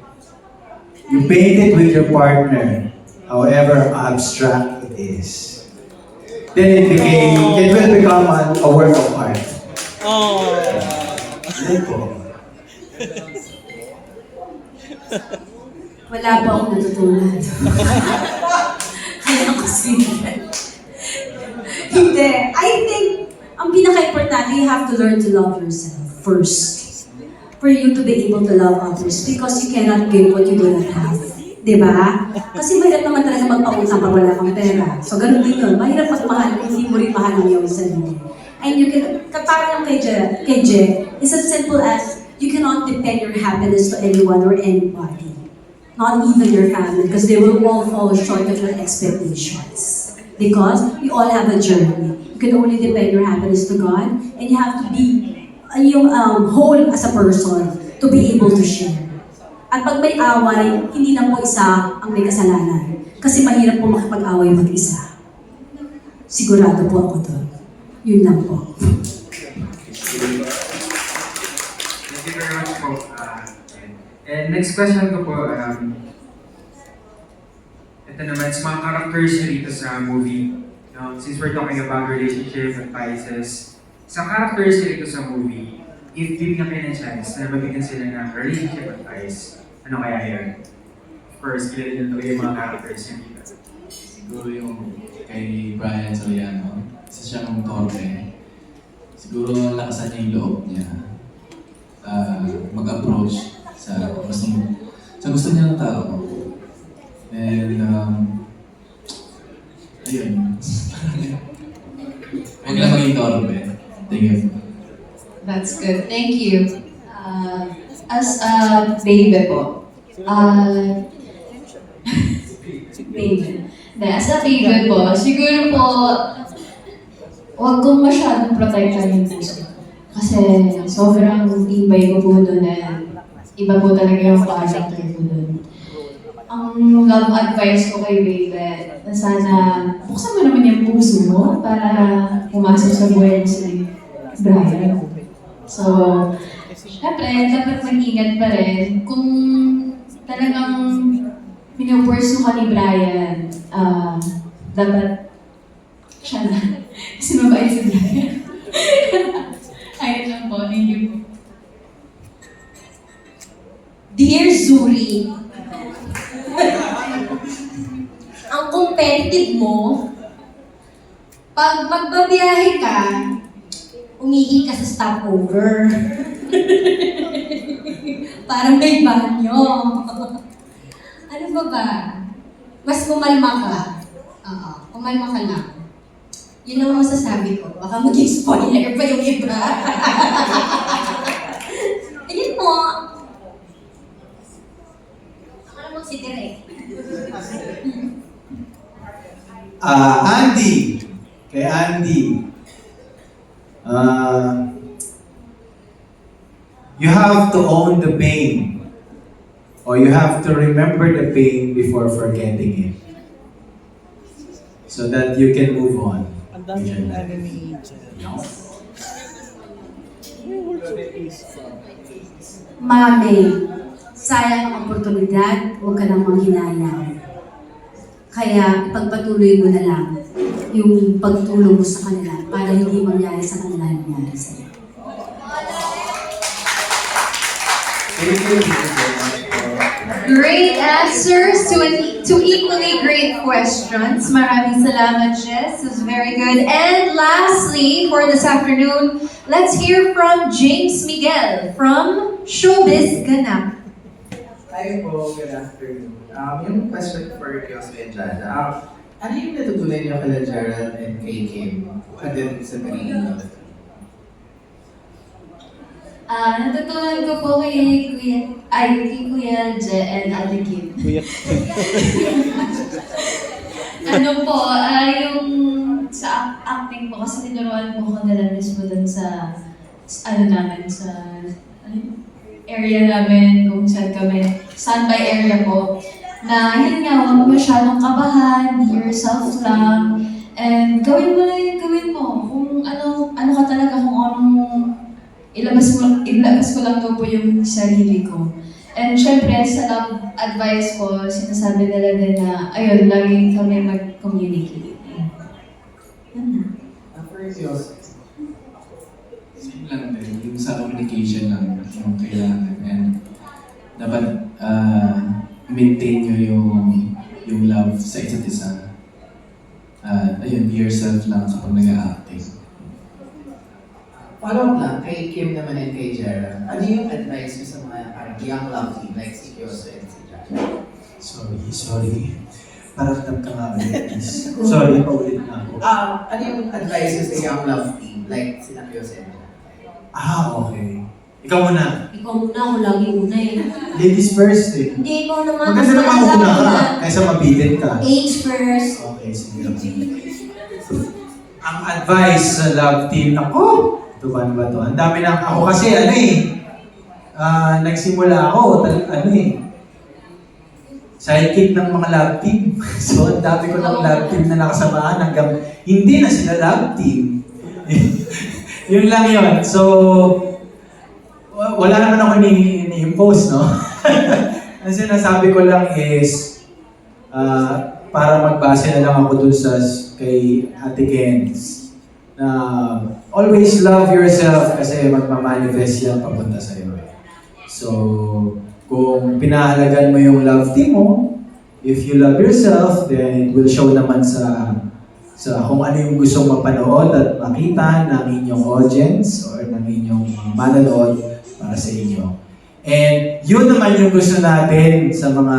You paint it with your partner, however abstract it is. Then it will become a work of art. Oh. Wala pa akong natutunan. Kaya ako single. Hindi. I think, ang pinaka-importante, you have to learn to love yourself first. For you to be able to love others. Because you cannot give what you do not have. Diba? Kasi mahirap naman talaga magpautang pag wala kang pera. So, ganun din yun. Mahirap magmahal kung hindi mo rin mahal ang iyong sarili. And you can, parang kay Je, it's as simple as, you cannot depend your happiness to anyone or anybody. Not even your family, because they will all fall short of your expectations. Because we all have a journey. You can only depend your happiness to God, and you have to be whole as a person to be able to share. At pag may away, hindi na po isa ang may kasalanan. Kasi mahirap po makipag-away mag-isa. Sigurado po ako doon. Yun lang po. Thank you very much po. And next question ko po, ito naman, sa mga characters nyo dito sa movie. Since we're talking about relationship advices, sa characters nyo dito sa movie, if bibigyan kayo ng chance na mabigyan sila ng relationship advice, ano kaya yun? First, kilala nyo talaga yung mga characters nyo dito. Siguro yung kay Brian Soriano, isa siyang torpe. Siguro lakasan niya yung loob niya. Mag-approach sa gusto niya ng tao. And, ayun. Huwag lang maging torpe. Thank you. That's good. Thank you. As a baby po, baby. As a baby po, siguro po, huwag kong masyadong protektan yung puso. Kasi sobrang tibay ko po doon and iba po talaga yung character ko doon. Ang love advice ko kay baby, na sana buksan mo naman yung puso mo para pumasok sa buhay mo si Brian. So, syempre, dapat mag-ingat pa rin. Kung talagang pinupursu ka ni Brian, dapat siya na. Kasi mabait si Brian. Ayun lang po, thank you po. Dear Zuri, ang competitive mo, pag magbabiyahe ka, umihi ka sa stopover. Parang may banyo. Ano ba? Mas kumalma ka. Oo, kumalma ka lang. Yun ang masasabi ko. Baka maging spoiler pa yung iba. Ayun po. Ako naman si Direk. Andy. Kay Andy. You have to own the pain. Or you have to remember the pain before forgetting it. So that you can move on. with your life. No? Mami, sayang ang oportunidad, huwag ka nang manghinayang. Kaya ipagpatuloy mo na lang yung pagtulong mo sa kanila para hindi mangyari sa kanila yung nangyari sa'yo. Great answers to equally great questions. Maraming salamat, Jess. It was very good. And lastly, for this afternoon, let's hear from James Miguel from Showbiz Ganap. Hi po, good afternoon. Yung question for Kios and Jada. Ano yung natutunan niyo kay Gerald and kay Kim? Other than sa pagiging love? Natutunan ko po kay Kuya Je and Ate Kim. Ano po, yung sa acting po, kasi tinuruan po ko nila mismo dun sa namin, sa area namin, kung saan kami, standby area po. Na yun nga, huwag masyadong kabahan, be yourself lang, and gawin mo lang yung gawin mo. Kung ano ka talaga, kung anong ilabas ko lang po yung sarili ko. And syempre, sa love advice ko, sinasabi nila din na, ayun, lagi kami mag-communicate. Yan na. Same lang din, yung sa communication lang yung kailangan. And dapat maintain nyo yung love sa isa't isa. Ayun, be yourself lang kapag nag-a-acting. Follow up lang, kay Kim naman and kay Gerald. Ano yung advice mo sa mga young love team like si Kyoso and si Jada? Sorry. Paramdam ka nga ulit, please. Sorry, paulit na ako. Ano yung advice mo sa young love team like si Kyoso and Jada? Okay. Ikaw muna. Ikaw muna, ako lagi una eh. Ladies first eh. Hindi, ikaw naman. Maganda naman una ka, kaysa mabitin ka. Age first. Okay, sige. ang advice sa love team, ako, ito ba to? Ang dami na, ako kasi nagsimula ako, sidekick ng mga love team. So, ang dami ko ng love team na nakasamahan hanggang hindi na sila love team. Yun lang yun. So, wala naman ako ni-impose, no? Ang sinasabi ko lang is, para magbase na lang ako dun kay Ate Kenz, na always love yourself kasi magmamanifest yan papunta sa'yo. So, kung pinahalagan mo yung love team mo, if you love yourself, then it will show naman sa kung ano yung gustong mapanood at makita ng inyong audience or ng inyong manonood para sa inyo. And yun naman yung gusto natin sa mga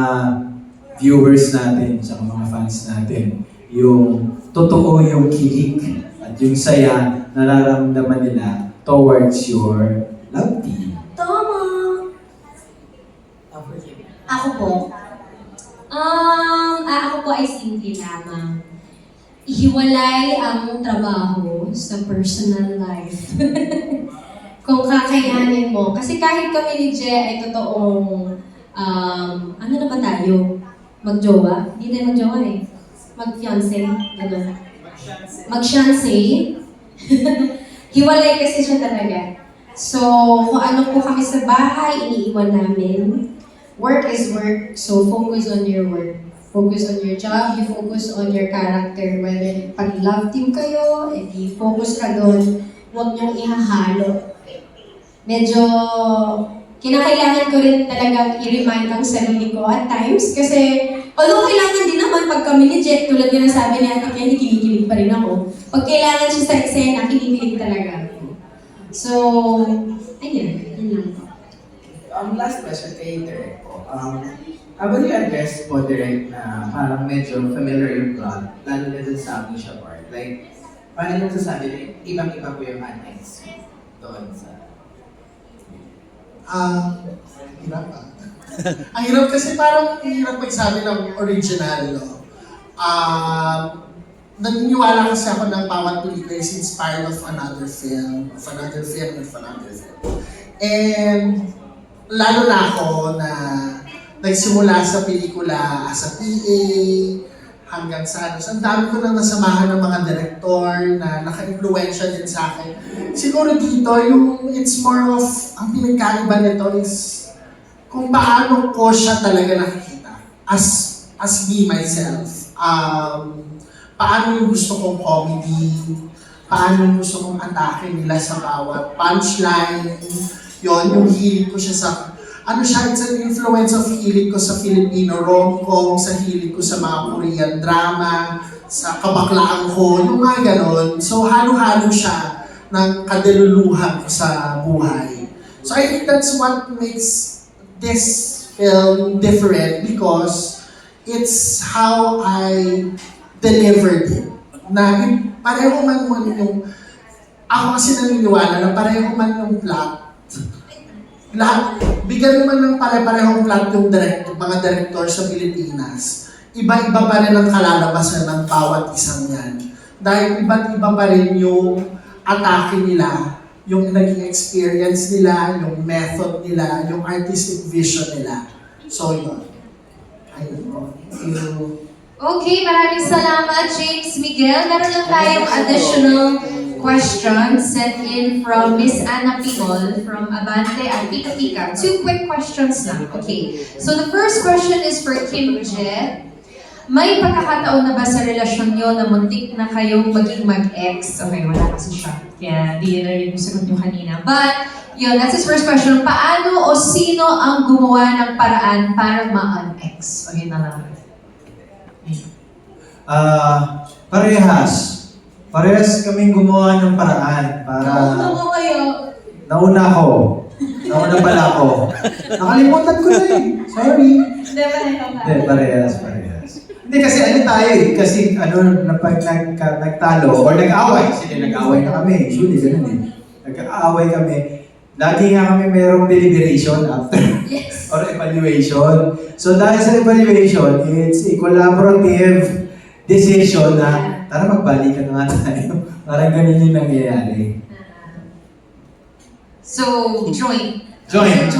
viewers natin, sa mga fans natin. Yung totoo yung kilig at yung saya na nararamdaman nila towards your love team. Tama! Ako po. Ako po ay simple lamang. Ihiwalay ang trabaho sa personal life. Kung kakayanin mo. Kasi kahit kami ni Je ay totoong, ano na ba tayo? Magjowa? Hindi tayo magjowa eh. Mag-fiancé. Gano'n. Mag-fiancé. Hiwalay kasi siya talaga. So, kung ano po kami sa bahay, iniiwan namin. Work is work, so focus on your work. Focus on your job, you focus on your character. Whether pag love team kayo, edi focus ka doon. Huwag niyong ihahalo. Medyo kinakailangan ko rin talagang i-remind ang sarili ko at times kasi although kailangan din naman pag kami ni Jet, tulad din ang sabi ni Ate Kenny, kinikilig pa rin ako. Pag kailangan siya sa eksena, kinikilig talaga. So, ayun, yun lang po. Last question kay Direk po. How will you address po Direk na parang medyo familiar yung plot, lalo na dun sa Amnesia part? Like, paano nung sasabi na ibang-iba po yung annex doon sa... Hirap ang hirap kasi parang hirap magsabi ng original, no? Naniniwala kasi ako ng bawat pelikula is inspired of another film. And lalo na ako na nagsimula sa pelikula as a PA, hanggang sa ang dami ko nang nasamahan ng mga direktor na naka-influensya din sa akin. Siguro dito, it's more of, ang pinagkaiba nito is kung paano ko siya talaga nakikita as me, myself. Paano yung gusto kong comedy, paano yung gusto kong atake nila sa bawat punchline, yung hilig ko siya sa it's an influence of hilig ko sa Filipino rom-com, sa hilig ko sa mga Korean drama, sa kabaklaan ko, yung mga ganon. So, halo-halo siya ng kadaluluhan ko sa buhay. So, I think that's what makes this film different because it's how I delivered it. Na pareho man yung, ako kasi naniniwala na pareho man yung plot, bigyan naman ng pare-parehong plot yung mga director sa Pilipinas. Iba-iba pa rin ang kalalabasan ng bawat isang yan. Dahil iba't-iba pa rin yung atake nila, yung naging experience nila, yung method nila, yung artistic vision nila. So yun. Ayun po. Okay, maraming salamat, James Miguel. Meron lang tayong additional questions sent in from Miss Anna Picol from Abante at Pika Pika. 2 quick questions lang. Okay. So the first question is for Kim Je. May pagkakataon na ba sa relasyon nyo na muntik na kayong maging mag-ex? Okay, wala kasi siya. Kaya di na rin yung sagot nyo kanina. But, yun, that's his first question. Paano o sino ang gumawa ng paraan para ma-un-ex? Okay na lang. Parehas kaming gumawa ng paraan para... Nauna kayo. Nauna ako. Nauna pala ako. Nakalimutan ko na eh. Sorry. Hindi, Hindi, parehas. Hindi kasi tayo eh. Kasi nagtalo or nag-away. Sige, nag-away na kami. Usually, ganun eh. Nag-away kami. Lagi nga kami mayroong deliberation after. Yes. Or evaluation. So dahil sa evaluation, it's a collaborative decision na tara magbalikan na nga tayo. Parang ganun yung nangyayari. So, joint. Joint.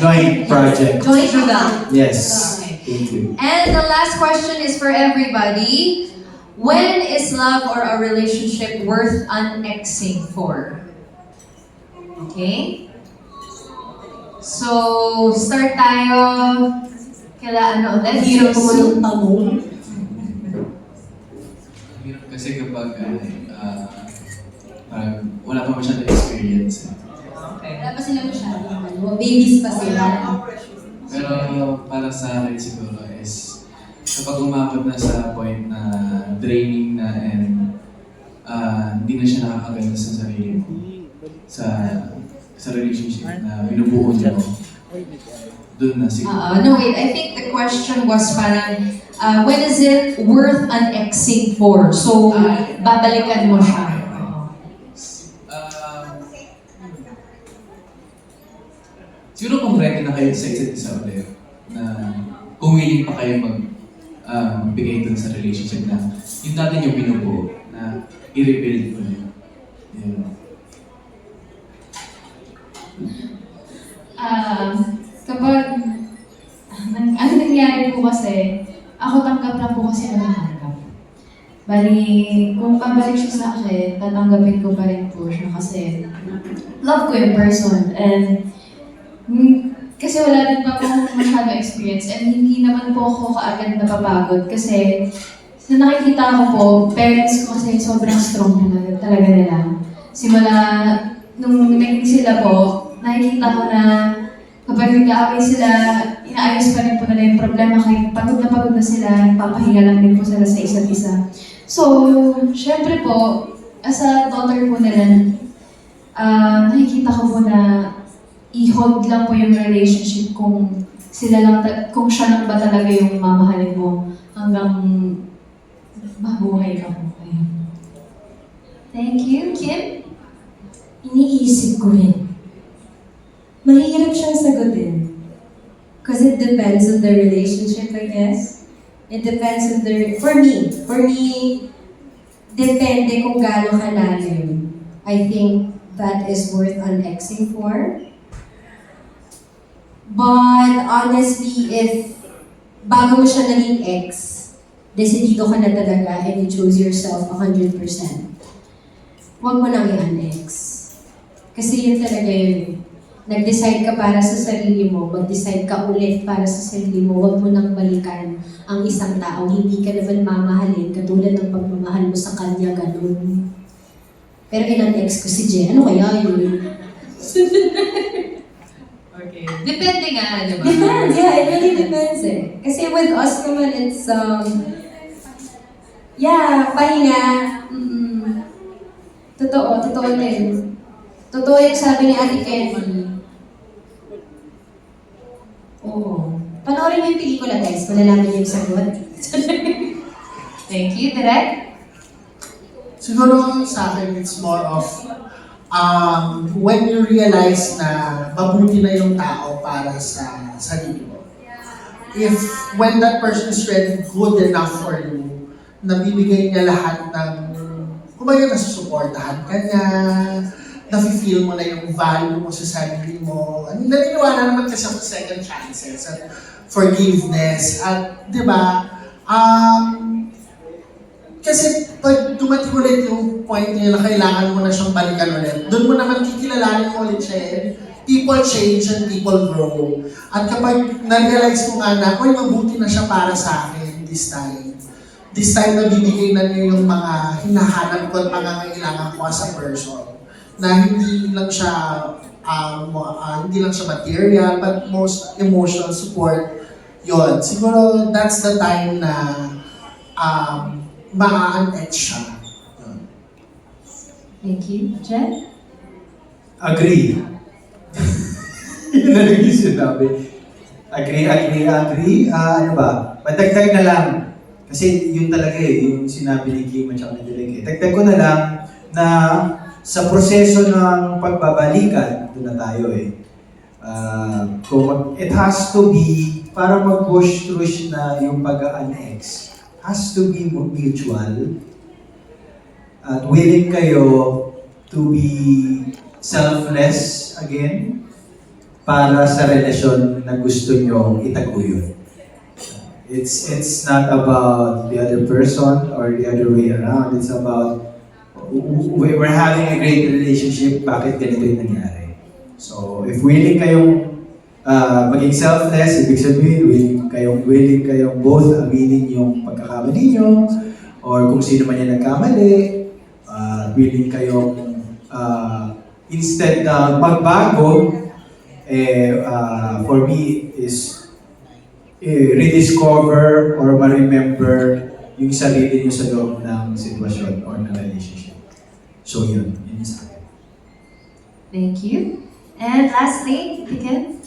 Joint project. Joint sugar. Yes. Thank you. And the last question is for everybody. When is love or a relationship worth annexing for? Okay? So, start tayo. Kailan ulit? Hirap ko ng tanong. Kasi kapag parang wala pa masyadong experience. Wala pa sila masyadong babies pa sila. Pero para sa akin siguro is kapag umabot na sa point na draining na and hindi na siya nakakaganda sa sarili mo, sa relationship na binubuo niyo, doon na siguro. No, wait. I think the question was parang, when is it worth annexing for? So, babalikan mo siya. Siguro kung ready na kayo sa isa't isa ulit, na kung willing pa kayo magbigay dun sa relationship na yung dati nyo binubuo, na i-rebuild mo yun. Kapag ano nangyari po kasi, ako tanggap lang po kasi na tanggap. Bali, kung pabalik siya sa akin, tatanggapin ko pa rin po siya kasi love ko yung person and kasi wala din pa akong masyadong experience and hindi naman po ako kaagad napapagod kasi sa nakikita ko po, parents ko kasi sobrang strong talaga nila. Simula nung naging sila po, nakikita ko na kapag nag-aaway sila, inaayos pa rin po nila yung problema kahit pagod na sila, papahinga lang din po sila sa isa't isa. So, syempre po, as a daughter po nila, nakikita ko po na i-hold lang po yung relationship kung sila lang, kung siya lang ba talaga yung mamahalin mo hanggang mabuhay ka po. Thank you. Kim? Iniisip ko rin. Mahirap siyang sagutin. Because it depends on the relationship, I guess. It depends on the... For me, depende kung gaano kalalim. I think that is worth annexing for. But honestly, if bago mo siya naging ex, desidido ka na talaga and you choose yourself 100%, huwag mo nang i-annex. Kasi yun talaga yun. Nag-decide ka para sa sarili mo, mag-decide ka ulit para sa sarili mo, huwag mo nang balikan ang isang tao. Hindi ka naman mamahalin katulad ng pagmamahal mo sa kanya, ganun. Pero in-annex ko si Jen, ano kaya yun? Okay. Depende nga, di ba? Depends, yeah, it really depends eh. Kasi with us naman, it's, pahinga. Totoo din. Totoo yung sabi ni Ate Kenny. Oo. Panoorin mo yung pelikula, guys, malalaman niyo yung sagot. Thank you, Direk. Siguro sa akin, it's more of when you realize na mabuti na yung tao para sa sarili mo. When that person is really good enough for you, nabibigay niya lahat ng, kumbaga nasusuportahan ka niya, nafe-feel mo na yung value mo sa sarili mo. Naniniwala naman kasi ako sa second chances at forgiveness. At, di ba, kasi pag dumating ulit yung point niya na kailangan mo na siyang balikan ulit, doon mo naman kikilalanin mo ulit siya. People change and people grow. At kapag na-realize mo nga na, mabuti na siya para sa akin this time. This time na bibigay na niya yung mga hinahanap ko at pangangailangan ko as a person. Na hindi lang siya material, but most emotional support. Yun. Siguro that's the time na ma-annex siya. Thank you. Jen? Agree. Yun na lang yung sinabi. Agree. Ano ba? Madagdag na lang. Kasi yun talaga yung sinabi ni Kim at saka ni Direk. Dagdag ko na lang na sa proseso ng pagbabalikan, doon na tayo it has to be, para mag-push through na yung pag-annex, has to be mutual at willing kayo to be selfless again para sa relasyon na gusto nyo itaguyod. It's not about the other person or the other way around. It's about we're having a great relationship, bakit ganito yung nangyari? So, if willing kayong maging selfless, ibig sabihin, willing kayong both aminin yung pagkakamali nyo, or kung sino man yung nagkamali, willing kayong instead na magbago, for me is rediscover or ma-remember yung sarili nyo sa loob ng sitwasyon or ng relationship. So yun yung sa akin. Thank you. And lastly, Piken?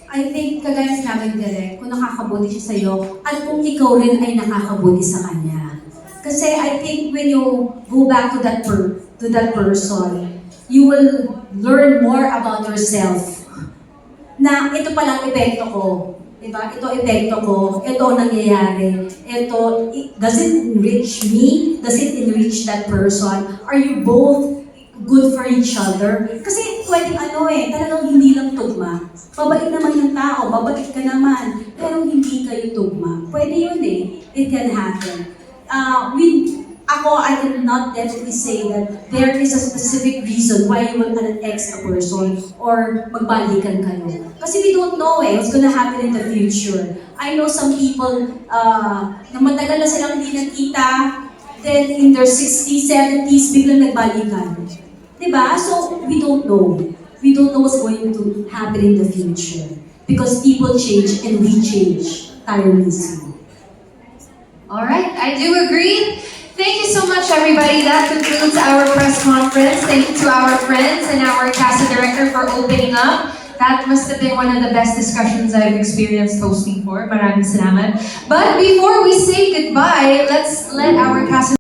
I think, kagaya sinabi ni Direk, kung nakakabuti siya sa'yo, at kung ikaw rin ay nakakabuti sa kanya. Kasi I think when you go back to that person, you will learn more about yourself. Na ito palang epekto ko. Diba? Ito epekto ko. Ito ang nangyayari. Ito, does it enrich me? Does it enrich that person? Are you both good for each other? Kasi pwedeng talagang hindi lang tugma. Babait naman yung tao, babait ka naman, pero hindi kayo tugma. Pwede yun It can happen. I cannot definitely say that there is a specific reason why you will ex a person or magbalikan kayo. Kasi we don't know what's gonna happen in the future. I know some people na matagal na silang hindi nakita, then in their 60s, 70s, biglang nagbalikan. Diba? So, we don't know. We don't know what's going to happen in the future. Because people change and we change tirelessly. Alright, I do agree. Thank you so much, everybody. That concludes our press conference. Thank you to our friends and our cast and director for opening up. That must have been one of the best discussions I've experienced hosting for. Maraming salamat. But before we say goodbye, let's let our cast